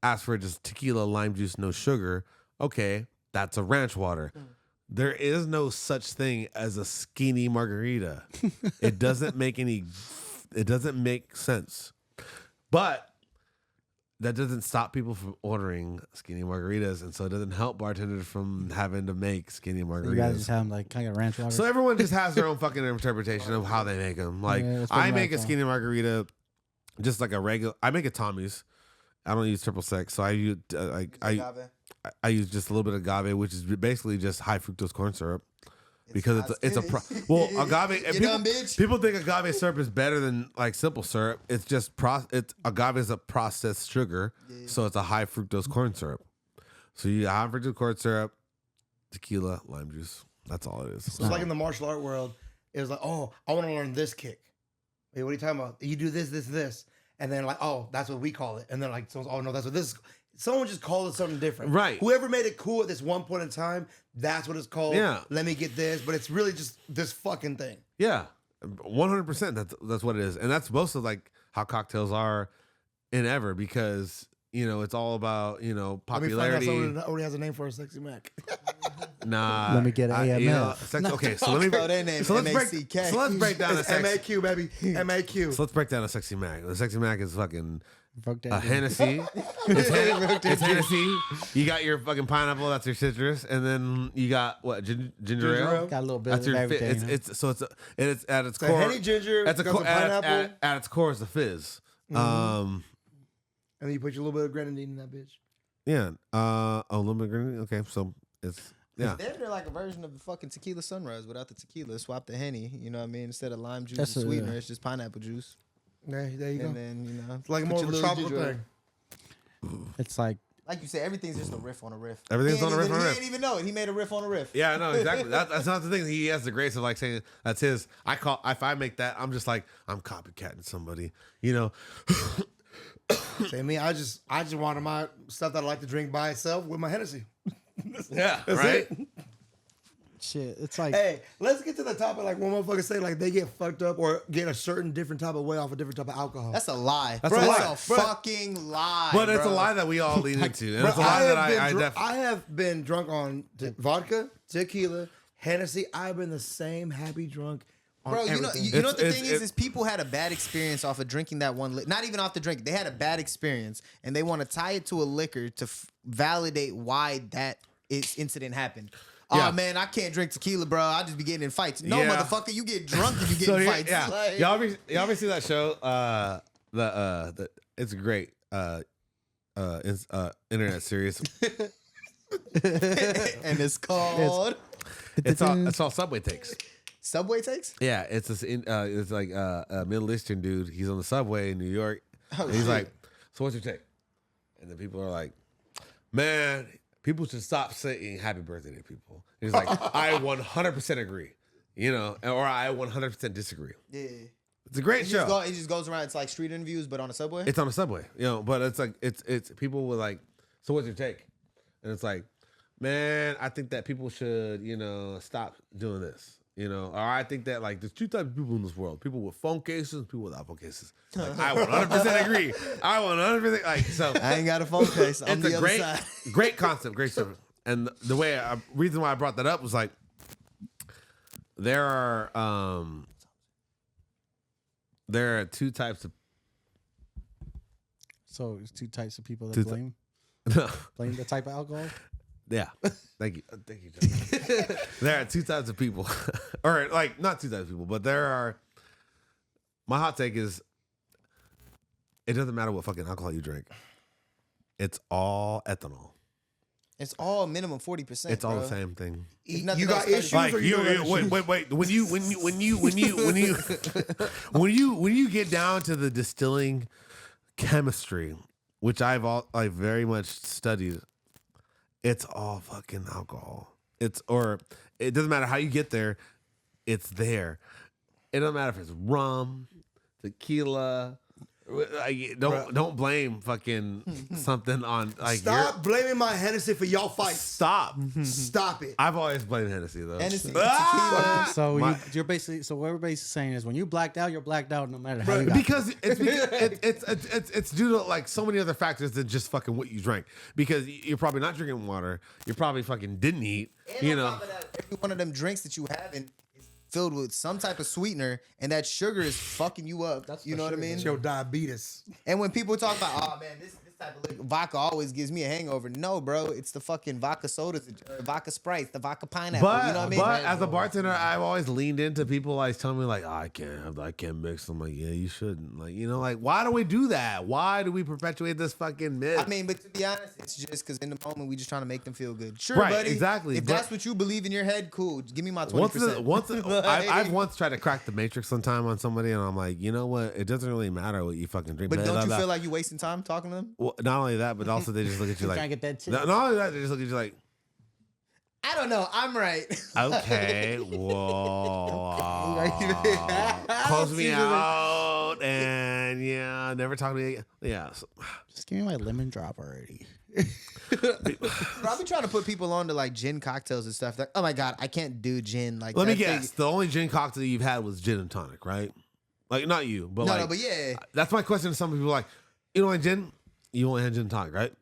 A: ask for just tequila, lime juice, no sugar. Okay, that's a ranch water. There is no such thing as a skinny margarita. It doesn't make sense. But that doesn't stop people from ordering skinny margaritas, and so it doesn't help bartenders from having to make skinny margaritas.
D: You guys just have them like kind of ranch water.
A: So everyone just has their own fucking interpretation of how they make them. Like I make a skinny margarita, just like a regular. I make a Tommy's. I don't use triple sec, so I use I use just a little bit of agave, which is basically just high fructose corn syrup. Because it's agave. People think agave syrup is better than like simple syrup. It's just agave is a processed sugar, so it's a high fructose corn syrup. So you high fructose corn syrup, tequila, lime juice. That's all it is.
C: It's like in the martial art world. It was like, oh, I want to learn this kick. Wait, what are you talking about? You do this, and then like, oh, that's what we call it. And then like, someone's, oh no, that's what this is. Someone just called it something different.
A: Right.
C: Whoever made it cool at this one point in time, that's what it's called.
A: Yeah.
C: Let me get this. But it's really just this fucking thing.
A: Yeah. 100%. That's what it is. And that's most of like how cocktails are in ever, because, you know, it's all about, you know, popularity.
C: Let me find out someone that already has a name for a sexy Mac.
A: Nah.
D: Let me get AMF.
A: You know, okay, so let me
B: their name
A: so let's break down a sexy
C: MAQ, baby. MAQ.
A: So let's break down a sexy Mac. The sexy Mac is fucking
D: A
A: Hennessy. It's Hennessy. You got your fucking pineapple. That's your citrus, and then you got what ginger ale.
D: Got a little bit
A: That's
D: of
A: your
D: everything.
A: it's at its
C: So
A: core.
C: Henny ginger.
A: At
C: goes with pineapple.
A: at its core is the fizz.
C: And then you put your little bit of grenadine in that bitch.
A: Yeah. A little bit of grenadine. Okay, so it's yeah.
B: They're like a version of the fucking tequila sunrise without the tequila. Swap the Henny, you know what I mean? Instead of lime juice
D: That's
B: and
D: a-
B: sweetener, it's just pineapple juice.
C: There you go.
B: And then, you know,
C: It's like
B: put
C: more
B: your
C: of a
B: little
C: tropical
B: ginger
C: thing.
D: It's like
B: Like you said, everything's just a riff on a riff.
A: Everything's on a riff on a
B: He
A: riff.
B: didn't even know it. He made a riff on a riff.
A: Yeah, no, exactly. That's not the thing. He has the grace of like saying that's his. If I make that, I'm just like I'm copycatting somebody. You know.
C: Say me, I just wanted my stuff that I like to drink by itself with my Hennessy.
A: Yeah.
C: That's
A: Right.
C: it.
D: shit. It's like
C: Hey, let's get to the topic. Like when motherfuckers say like they get fucked up or get a certain different type of way off a different type of alcohol.
B: That's a lie.
A: That's a lie.
B: Fucking lie.
A: But it's a
B: bro.
A: lie that we all lean into, and
C: Bro,
A: it's a lie that I
C: I
A: definitely.
C: have been drunk on vodka, tequila, Hennessy. I've been the same happy drunk on
B: Bro,
C: everything.
B: you know what the
A: It's-
B: thing
A: it's-
B: is people had a bad experience off of drinking that one. Not even off the drink. They had a bad experience, and they want to tie it to a liquor to validate why that incident happened.
A: Yeah.
B: Oh man, I can't drink tequila, bro. I just be getting in fights. No,
A: Yeah.
B: motherfucker, you get drunk and you get
A: So
B: in
A: here-
B: fights.
A: yeah,
B: Like-
A: y'all ever see that show? It's great. Internet series.
B: and it's called
A: It's all Subway takes.
B: Subway Takes.
A: Yeah, it's like a Middle Eastern dude. He's on the subway in New York.
B: Oh,
A: and he's
B: shit.
A: like, "So what's your take?" And then people are like, "Man, people should stop saying happy birthday to people." And he's like, "I 100% agree," you know, or I 100% disagree.
B: Yeah.
A: It's a great show.
B: It just goes around. It's like street interviews, but on a subway.
A: It's on a subway, you know, but it's like it's people with like, "So what's your take?" And it's like, "Man, I think that people should, you know, stop doing this." You know, or I think that like there's two types of people in this world: people with phone cases, and people without phone cases. Like, I 100% agree. I 100% like so.
B: I ain't got a phone case. I'm
A: It's
B: the
A: a
B: other
A: great,
B: side.
A: great concept, great stuff. And the reason why I brought that up was like there are two types of
D: so it's two types of people
A: Two
D: that
A: ty-
D: blame the type of alcohol.
A: yeah. Thank you, John. There are two types of people, or like not two types of people, but there are. My hot take is, it doesn't matter what fucking alcohol you drink. It's all ethanol.
B: It's all minimum 40%.
A: It's all
B: bro.
A: the same thing.
B: If nothing
C: You got
B: else,
C: issues
A: Like
C: or you don't have issues?
A: wait. When you get down to the distilling chemistry, which I very much studied, it's all fucking alcohol. It doesn't matter how you get there, it's there. It doesn't matter if it's rum, tequila, Don't blame fucking something on like.
C: Stop blaming my Hennessy for y'all fights.
A: Stop.
C: Stop it.
A: I've always blamed Hennessy though.
B: Hennessy,
A: Ah!
B: tequila.
D: So you're basically so what we're basically saying is when you blacked out, you're blacked out no matter how you got.
A: Because it's due to like so many other factors than just fucking what you drank. Because you're probably not drinking water. You probably fucking didn't eat.
B: And
A: You
B: on
A: know.
B: top of that, every one of them drinks that you having is filled with some type of sweetener, and that sugar is fucking you up. You know what I mean?
C: It's your diabetes.
B: And when people talk about, oh man, this type of vodka always gives me a hangover. No, bro, it's the fucking vodka sodas, vodka Sprites, the vodka pineapple.
A: But,
B: you know what I mean?
A: but as a bartender, I've always leaned into people like telling me like, oh, I can't mix. I'm like, yeah, you shouldn't. Like, you know, like, why do we do that? Why do we perpetuate this fucking myth?
B: I mean, but to be honest, it's just because in the moment we just trying to make them feel good. Sure,
A: Right,
B: buddy.
A: exactly,
B: If
A: but-
B: that's what you believe in your head, cool. Give me my 20%.
A: I've once tried to crack the matrix sometime on somebody, and I'm like, you know what? It doesn't really matter what you fucking drink.
B: But
A: blah,
B: don't
A: blah,
B: you
A: blah.
B: feel like you're wasting time talking to them?
A: Well, not only that, but also they just look at you like,
D: Trying to get that tip.
A: not only that, they just look at you like,
B: I don't know. I'm right.
A: okay, whoa, close me out, and yeah, never talk to me again. Yeah, so,
D: Just give me my lemon drop already.
B: Bro, I be trying to put people on to like gin cocktails and stuff. Like, oh my god, I can't do gin. Like,
A: let me
B: that thing-
A: guess. The only gin cocktail you've had was gin and tonic, right? Like, not you, but
B: No,
A: like,
B: no, but yeah.
A: that's my question to some people. Like, you don't like gin? You only had gin and tonic, right?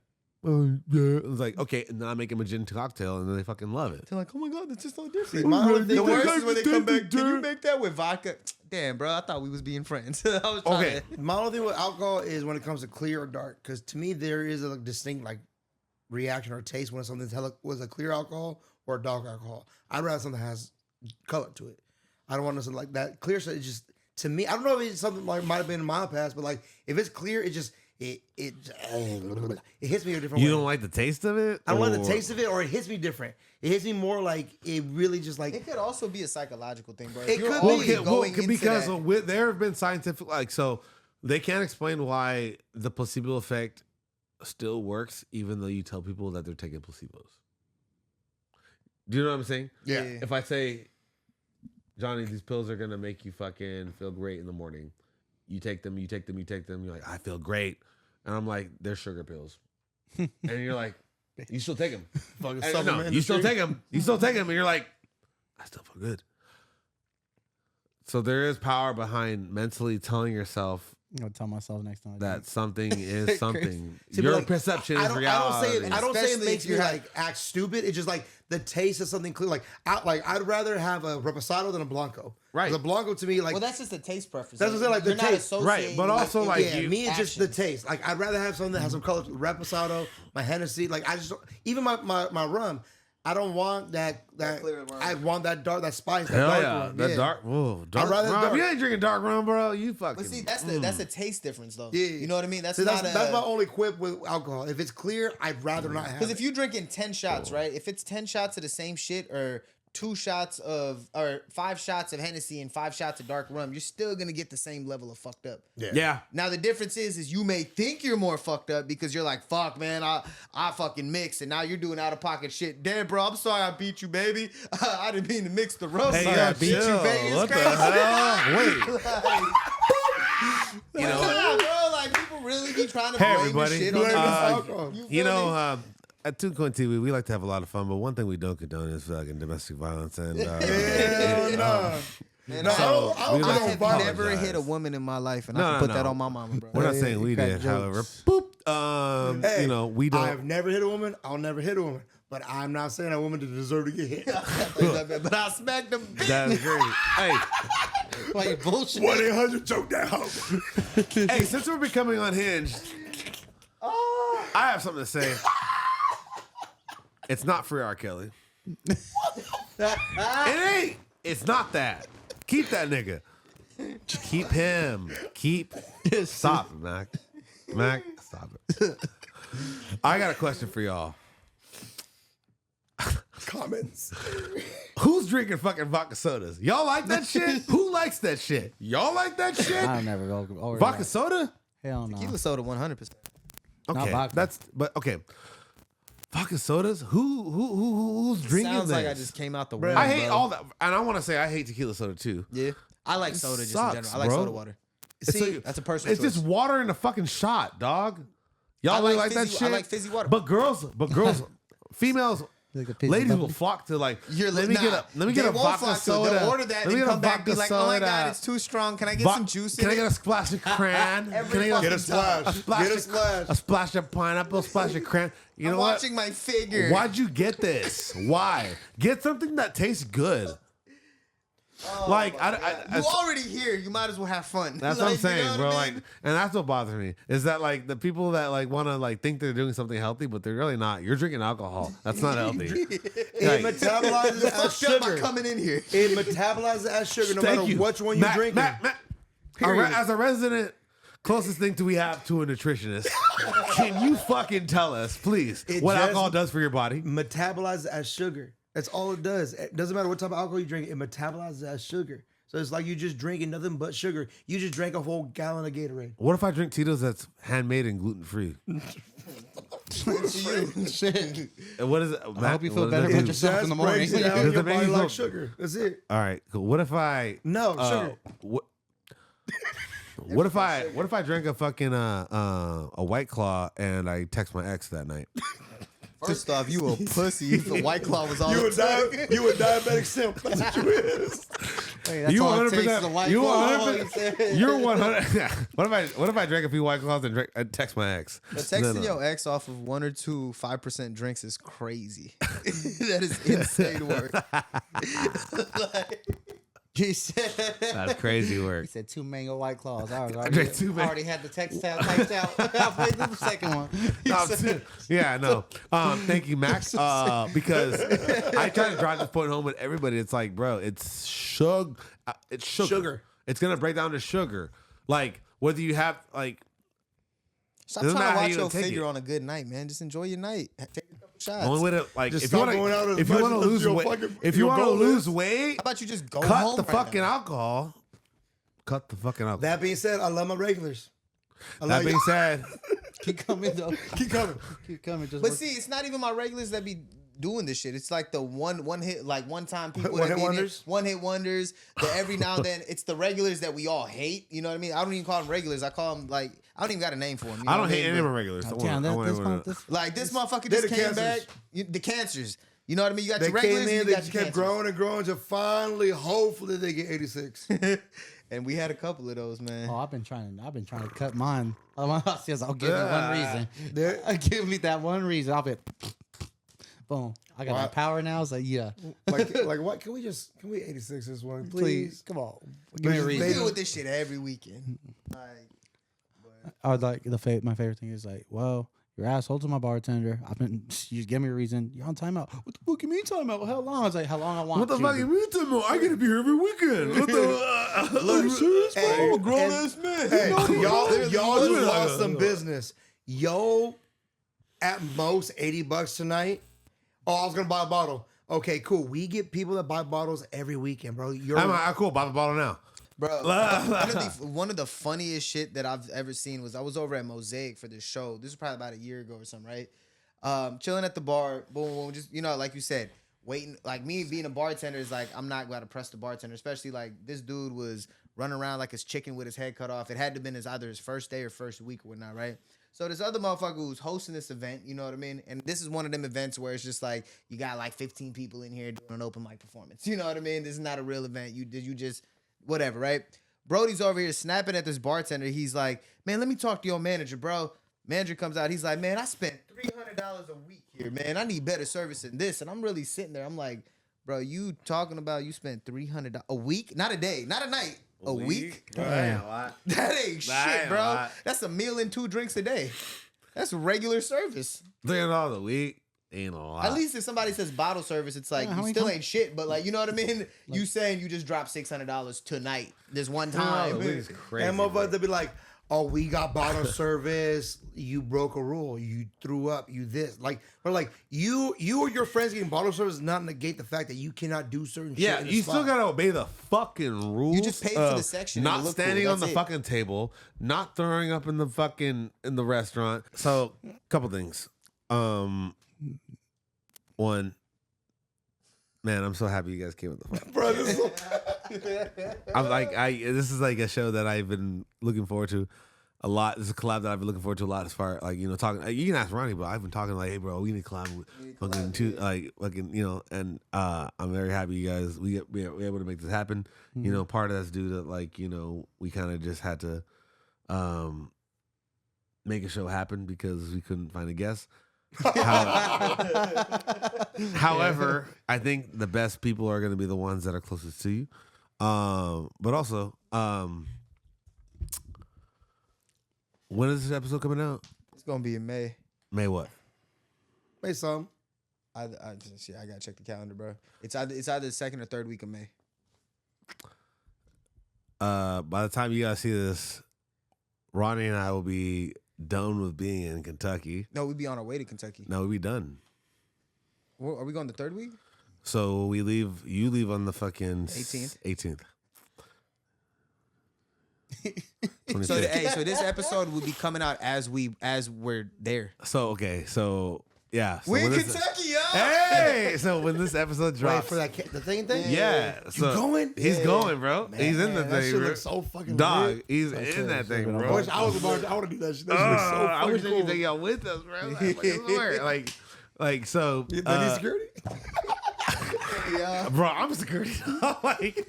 A: Yeah. It's like, okay, and then I make them a gin cocktail, and then they fucking love it.
B: They're like, oh my god, that's just so different.
C: My whole thing
B: The
C: was-
B: worst is when they come back. Can you
A: Dude.
B: make that with vodka? Damn, bro, I thought we was being friends. I was trying
A: Okay.
B: to.
C: My only thing with alcohol is when it comes to clear or dark, because to me there is a distinct like reaction or taste when something's was a clear alcohol or a dark alcohol. I'd rather something that has color to it. I don't want something like that. Clear stuff, it just to me. I don't know if it's something like might have been in my past, but like if it's clear, it just it hits me a different
A: You
C: way.
A: don't like the taste of it?
C: I don't like the
A: Or-
C: taste of it, or it hits me different. It hits me more like it really just like
B: It could also be a psychological thing, bro.
C: It
B: If you're
C: could
B: always
C: be.
B: going into
A: because
B: that-
A: there have been scientific, like, so they can't explain why the placebo effect still works, even though you tell people that they're taking placebos. Do you know what I'm saying?
B: Yeah.
A: If I say, Johnny, these pills are gonna make you fucking feel great in the morning, you take them. You're like, I feel great, and I'm like, they're sugar pills, and you're like, you still take them.
C: fucking
A: No,
C: supplement
A: you still
C: industry.
A: take them. You still take them, and you're like, I still feel good. So there is power behind mentally telling yourself
D: I'm gonna tell myself next time. I
A: that
D: drink.
A: something is something.
C: See, but
A: Your
C: like,
A: perception is
C: I
A: reality.
C: don't say it
B: Especially
C: makes
B: if
C: me
B: you
C: like act stupid. It's just like the taste of something clear. Like I'd rather have a reposado than a blanco.
A: Right.
C: The blanco to me like
B: Well, that's just a taste preference.
C: That's what I'm saying, like, the
B: You're not
C: taste.
B: associating
A: Right, but also,
B: with-
A: like,
C: yeah,
A: you-
C: me it's just the
B: actions.
C: taste. Like I'd rather have something that has some color. Reposado, my Hennessy. Like I just don't, even my rum. I don't want that
B: clear rum.
C: I want that dark, that spice, that
A: Hell
C: dark
A: yeah,
C: rum.
A: that
C: yeah.
A: dark. Whoa, dark
C: rather
A: rum.
C: dark.
A: You ain't drinking dark rum, bro. You fucking.
B: But see, that's a taste difference, though.
C: Yeah.
B: You know what I mean? That's
C: See,
B: not
C: that's my only quip with alcohol. If it's clear, I'd rather not have.
B: Because
C: it.
B: if you're drinking 10 shots, right? If it's 10 shots of the same shit, or 5 shots of Hennessy and 5 shots of dark rum, you're still gonna get the same level of fucked up.
A: Yeah.
B: Now the difference is you may think you're more fucked up because you're like, fuck, man, I fucking mixed, and now you're doing out of pocket shit. Damn, bro, I'm sorry I beat you, baby. I didn't mean to mix the rum.
A: Hey,
B: Sorry
A: yeah,
B: I beat you,
A: chill.
B: baby. It's
A: What the
B: crazy.
A: hell? Wait.
B: You know, bro, like people really be trying to
A: Hey,
B: blame
A: everybody.
B: the shit on
C: Blame
B: other
C: alcohol.
B: people.
A: You
B: feel me?
A: know, at 2CTV, we like to have a lot of fun, but one thing we don't condone is fucking domestic violence. And
C: Hell no.
B: Man,
C: No,
A: So,
C: I
A: we
C: don't
A: like
B: I
A: to
B: have
C: violence.
B: never
A: apologize.
B: hit a woman in my life, and
A: No,
B: I
A: no,
B: can put that
A: no.
B: on my mama, bro.
A: We're not
C: Hey,
A: saying we
C: crack
A: did, however.
C: jokes.
A: Boop.
C: Hey,
A: You know, we don't.
C: I've never hit a woman. I'll never hit a woman. But I'm not saying a woman to deserve to get hit.
B: But I smacked them.
A: That's crazy. Hey,
D: Why you bullshit?
C: 1-800 choke that hoe.
A: hey, since we're becoming unhinged, I have something to say. It's not free R. Kelly. It ain't. It's not that. Keep that nigga. Keep him. Stop it, Mac. Mac, stop it. I got a question for y'all.
C: Comments.
A: Who's drinking fucking vodka sodas? Y'all like that shit? Who likes that shit? Y'all like that shit?
D: I'll never go over
A: Vodka
D: that.
A: soda?
D: Hell no.
B: Tequila soda, 100%.
A: Okay,
D: vodka.
A: okay. Vodka sodas? Who's drinking
B: Sounds
A: this?
B: like I just came out the
C: Bro.
B: womb.
A: I hate
B: bro.
A: all that, and I want to say I hate tequila soda too.
B: Yeah, I like soda just
A: sucks,
B: in general. I like
A: bro.
B: soda water.
C: See,
B: that's a personal
A: It's
B: choice.
A: just water in a fucking shot, dog. Y'all really like that
B: fizzy-
A: shit?
B: I like fizzy water.
A: But girls, females,
D: Like a fizzy
A: ladies
D: bubble.
A: will flock to like.
B: You're
A: let me get a
B: they
A: vodka
B: won't flock to it.
A: soda.
B: They'll order that
A: Let me
B: and
A: get a
B: come back be
A: vodka
B: like, oh my god,
A: soda.
B: it's too strong. Can I get some juice in
A: Can I
B: it?
A: get a splash of cran?
B: Every
A: Can I
C: Get a
B: fucking
C: splash. Get a splash.
A: A splash of pineapple, splash of cran. You
B: I'm
A: know what?
B: watching my figure.
A: Why'd you get this? Why? Get something that tastes good. I
B: You already here. You might as well have fun.
A: that's what I'm
B: Like, you know
A: saying, bro.
B: I
A: Like,
B: mean?
A: and that's what bothers me is that like the people that like want to like think they're doing something healthy, but they're really not. You're drinking alcohol. That's not healthy.
C: It metabolizes as
B: Fucked up by
C: sugar.
B: coming in here.
C: It metabolizes as sugar no
A: Thank
C: matter
A: you.
C: which one you're
A: Matt,
C: drinking.
A: Matt,
C: Period.
A: as a resident, closest thing we have to a nutritionist, can you fucking tell us, please,
C: It
A: what
C: just-
A: alcohol does for your body?
C: Metabolizes as sugar. That's all it does. It doesn't matter what type of alcohol you drink. It metabolizes as sugar. So it's like you just drinking nothing but sugar. You just drank a whole gallon of Gatorade.
A: What if I drink Tito's that's handmade and gluten free?
D: Shit.
A: What is it?
D: I hope you feel
A: what
D: better
A: does
D: about
A: that
D: yourself
C: Just
D: in the morning.
C: breaks it down
A: Does
C: in
A: it
C: your
A: make
C: body
A: you
C: like
A: feel-
C: sugar. That's it.
A: All right, cool. What if I?
C: No, sugar.
A: What if I drank a fucking a White Claw and I text my ex that night?
B: First off, you a pussy. If the White Claw was all
C: You a,
B: it took.
C: you a diabetic simp. That's what you is.
D: Hey, that's
A: You
D: all it
A: 100%.
D: takes is a white
A: You
D: claw.
A: 100%. You're 100. What if I drank a few White Claws and text my ex?
B: But texting your ex off of 1 or 2 5% drinks is crazy. That is insane work. Like,
D: He said,
A: That's crazy work.
D: he said 2 mango white claws. I
A: drank 2 mango.
D: already had the text out typed out. Halfway through the second one.
A: Yeah, no. Thank you, Max. Because I try to drive this point home with everybody. It's like, bro, it's sugar. It's sugar. It's gonna break down to sugar. Like whether you have like.
B: Stop
A: Doesn't
B: trying to
A: matter how
B: watch
A: you
B: your
A: take
B: figure
A: it.
B: on a good night, man. Just enjoy your night. Take a couple shots.
A: Only way to like
C: Just
A: if you
C: stop
A: want
C: going out as
A: to if you
C: much
A: want to
C: as
A: lose
C: your
A: weight
C: fucking-
A: if you
C: your
A: want to
C: goal
A: lose
C: is.
A: weight,
B: How about you just go
A: cut
B: home
A: the
B: right
A: fucking
B: now?
A: alcohol. Cut the fucking alcohol.
C: That being said, I love my regulars.
A: That being said,
D: Keep coming, though.
C: Keep coming.
D: Keep coming. Just
B: But
D: work.
B: see, it's not even my regulars that be doing this shit. It's like the one hit, like one time people
C: One
B: that
C: hit
B: be in
C: wonders?
B: it, one hit wonders. The every now and then, it's the regulars that we all hate. You know what I mean? I don't even call them regulars. I call them like I don't even got a name for them.
A: I don't hate any of my regulars.
D: Oh,
A: I
D: damn,
A: wanna- I wanna-
D: this month, this
B: Like this motherfucker
C: They're
B: just
C: the
B: came back.
C: cancers.
B: The cancers. You know what I mean? You got
C: They
B: your regulars.
C: came in,
B: and
C: they
B: you got
C: just
B: your
C: kept
B: cancers.
C: growing and growing to finally, hopefully, they get 86.
B: And we had a couple of those, man.
D: Oh, I've been trying to cut mine. I'll give me one reason.
C: There-
D: Give me that one reason. I'll be boom. I got that power now. It's like, yeah.
C: like what? Can we 86 this one, please?
D: Come on. Give me a
C: They-
B: We
D: reason.
B: deal with this shit every weekend. Like,
D: I would like my favorite thing is like, well, you're asshole to my bartender. You give me a reason. You're on timeout. What the fuck you mean timeout? How long? I was like, how long I want.
A: What the
D: you
A: fuck
D: to-
A: you mean to me? I gotta be here every weekend. What the?
B: look, serious, bro?
C: Hey,
B: I'm a grown
C: and-
B: ass man.
C: Hey, y'all
B: There's
C: just
B: one-
C: lost some business. Yo, at most $80 tonight. Oh, I was gonna buy a bottle. Okay, cool. We get people that buy bottles every weekend, bro.
A: I'm cool. Buy the bottle now.
B: Bro, one of the funniest shit that I've ever seen was I was over at Mosaic for this show. This was probably about a year ago or something, right? Chilling at the bar, boom, boom, just like you said, waiting. Like me being a bartender is like I'm not going to press the bartender, especially like this dude was running around like his chicken with his head cut off. It had to have been either his first day or first week or whatnot, right? So this other motherfucker who's hosting this event, you know what I mean? And this is one of them events where it's just like you got like 15 people in here doing an open mic performance. You know what I mean? This is not a real event. You just whatever, right? Brody's over here snapping at this bartender. He's like, man, let me talk to your manager, bro. Manager comes out. He's like, man, I spent $300 a week here, man. I need better service than this. And I'm really sitting there. I'm like, bro, you talking about you spent $300 a week? Not a day, not a night. A week?
A: Damn.
B: That ain't
A: That
B: shit,
A: ain't
B: bro.
A: a lot.
B: That's a meal and 2 drinks a day. That's regular service.
A: $300 a week ain't a lot.
B: At least if somebody says bottle service, it's like
D: Yeah, how
B: you
D: many
B: still
D: times-
B: ain't shit, but like you know what I mean. You saying you just dropped $600 tonight, this one
A: $300
B: time.
A: a week is crazy.
C: and
A: bro.
C: motherfuckers, they'll be like, oh, we got bottle service. You broke a rule. You threw up. You this. Like, but like you or your friends getting bottle service does not negate the fact that you cannot do certain shit.
A: Yeah,
C: in the
A: you
C: spot.
A: still gotta obey the fucking rules.
B: You just paid for the
A: of
B: section and
A: Not
B: it looked
A: standing
B: cool,
A: on the
B: that's it.
A: fucking table, not throwing up in the restaurant. So, couple things. One, man, I'm so happy you guys came with the fuck.
C: Bro, this is
A: I'm like, this is like a show that I've been looking forward to a lot. This is a collab that I've been looking forward to a lot. As far like talking, you can ask Ronnie, but I've been talking like, hey, bro, we need to collab with fucking two, like fucking and I'm very happy you guys we're able to make this happen. Part of that's due to like we kind of just had to make a show happen because we couldn't find a guest. However, I think the best people are going to be the ones that are closest to you. But also, when is this episode coming out?
B: It's gonna be in May.
A: May what?
C: May some.
B: I gotta check the calendar, bro. It's either the second or third week of May.
A: By the time you guys see this, Ronnie and I will be done with being in Kentucky.
B: No, we'd be on our way to Kentucky.
A: No, we'll be done.
B: Are we going the third week?
A: So we leave. You leave on the fucking
B: 18th.
A: 18th.
B: So this episode will be coming out as we're there.
A: So okay, so yeah, so
B: We're in
A: when this-
B: Kentucky, yo.
A: Hey, so when this episode
C: Wait
A: drops,
C: for that the thing.
A: yeah, so
C: going?
A: He's
C: Yeah.
A: going, bro. He's in the
C: Man, that
A: thing,
C: shit
A: bro.
C: looks so fucking
A: Dog,
C: lit.
A: he's in that thing,
C: I
A: bro.
C: wish I was a bartender. I want to do that shit. That shit looks so
A: I
C: fucking
A: wish they
C: cool.
A: could take y'all with us, bro. Like so.
C: You need security?
B: Yeah.
A: Bro, I'm security.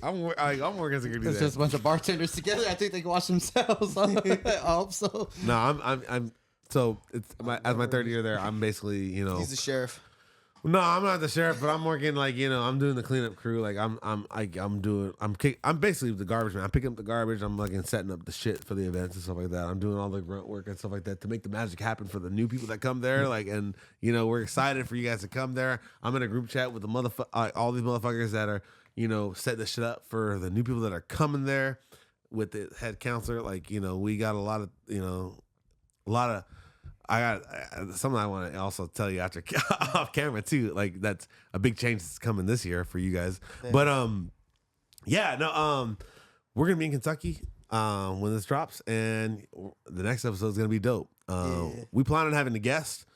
A: I'm working security.
D: It's
A: there.
D: just a bunch of bartenders together. I think they can watch themselves. I hope so.
A: No, I'm. So it's as my third year there. I'm basically,
B: He's the sheriff.
A: No, I'm not the sheriff, but I'm working I'm doing the cleanup crew. Like I'm basically the garbage man. I'm picking up the garbage. I'm setting up the shit for the events and stuff like that. I'm doing all the grunt work and stuff like that to make the magic happen for the new people that come there. We're excited for you guys to come there. I'm in a group chat with the all these motherfuckers that are setting this shit up for the new people that are coming there with the head counselor. We got a lot of. I got something I want to also tell you after off camera too. Like that's a big change that's coming this year for you guys. Yeah. But we're gonna be in Kentucky when this drops, and the next episode is gonna be dope. We plan on having a guest,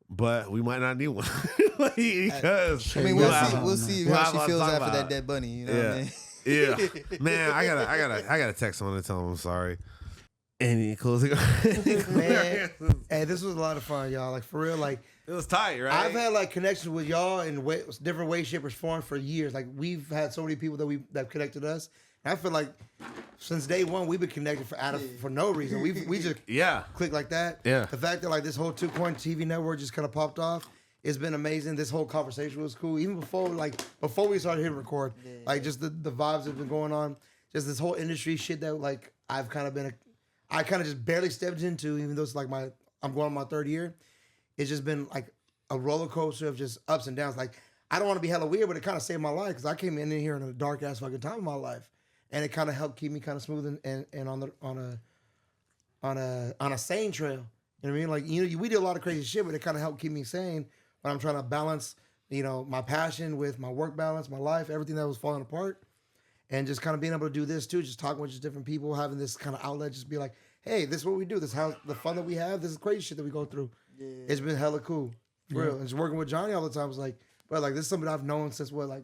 A: but we might not need one because
B: we'll see how she feels after that dead bunny. You know what I mean?
A: Yeah, man, I gotta text someone to tell them I'm sorry. Any closing?
C: Man, hey, this was a lot of fun, y'all. Like for real, like
A: it was tight, right?
C: I've had connections with y'all in different ways, shape, or form for years. Like we've had so many people that connected us. And I feel like since day one we've been connected for no reason. We just clicked like that.
A: Yeah.
C: The fact that this whole 2CTV TV network just kind of popped off. It's been amazing. This whole conversation was cool. Even before we started hitting record, just the vibes that have been going on. Just this whole industry shit that I kind of just barely stepped into, even though it's I'm going on my third year. It's just been a roller coaster of just ups and downs. I don't want to be hella weird, but it kind of saved my life because I came in here in a dark ass fucking time of my life, and it kind of helped keep me kind of smooth and on a sane trail. You know what I mean? We did a lot of crazy shit, but it kind of helped keep me sane when I'm trying to balance, my passion with my work balance, my life, everything that was falling apart. And just kind of being able to do this too, just talking with just different people, having this kind of outlet, just be like, hey, this is what we do. This is how the fun that we have. This is crazy shit that we go through. Yeah. It's been hella cool. For real. And just working with Johnny all the time was this is something I've known since 09?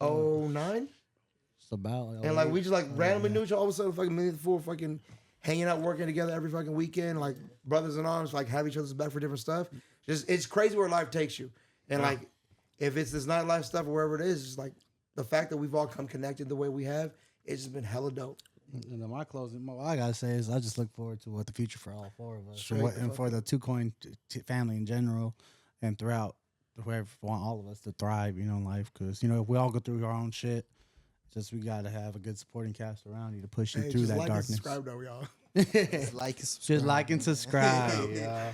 D: It's about
C: and we just randomly knew each other all of a sudden fucking hanging out, working together every fucking weekend, brothers in arms, have each other's back for different stuff. Just it's crazy where life takes you. And if it's this nightlife stuff or wherever it is, just the fact that we've all come connected the way we have, it's just been hella dope.
D: And then what I gotta say is I just look forward to what the future for all four of us, for the 2Coin family in general, and throughout whoever want all of us to thrive, in life. Because if we all go through our own shit, we gotta have a good supporting cast around you to push you through that darkness.
C: Subscribe though, y'all.
B: Just like and subscribe.
A: Yeah.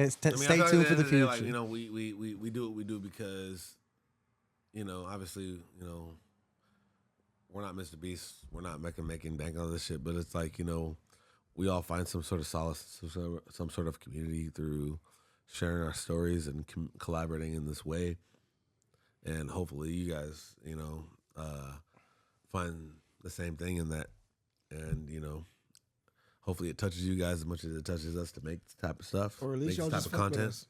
D: Stay tuned for the future.
A: We do what we do because, obviously, we're not Mr. Beast. We're not making bank on this shit. But it's we all find some sort of solace, some sort of community through sharing our stories and collaborating in this way. And hopefully you guys, find the same thing in that. And, hopefully it touches you guys as much as it touches us to make this type of stuff.
C: Or at least y'all
A: this
C: just
A: type of content.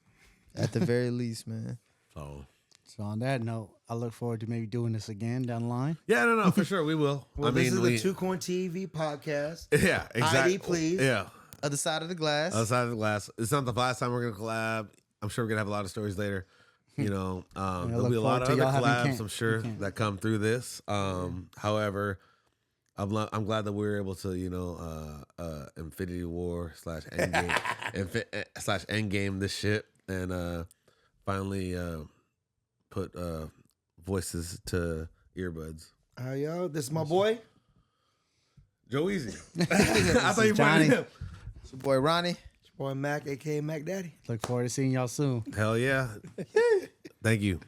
B: At the very least, man.
A: So
D: So on that note, I look forward to maybe doing this again down the line.
A: Yeah, no, for sure we will.
C: Well, this is the 2CTV podcast.
A: Yeah, exactly.
C: ID, please.
A: Yeah,
B: Other side of the glass.
A: other side of the glass. It's not the last time we're gonna collab. I'm sure we're gonna have a lot of stories later. You know, there'll be a lot of other collabs. I'm sure that come through this. However, I'm glad that we were able to, you know, Infinity War / Endgame / Endgame this shit and finally put voices to earbuds.
C: Yo, this is my boy.
A: Joe Easy. I thought you
D: Johnny.
A: pointed him.
B: It's your boy Ronnie.
C: It's your boy Mac, aka Mac Daddy.
D: Look forward to seeing y'all soon.
A: Hell yeah. Thank you.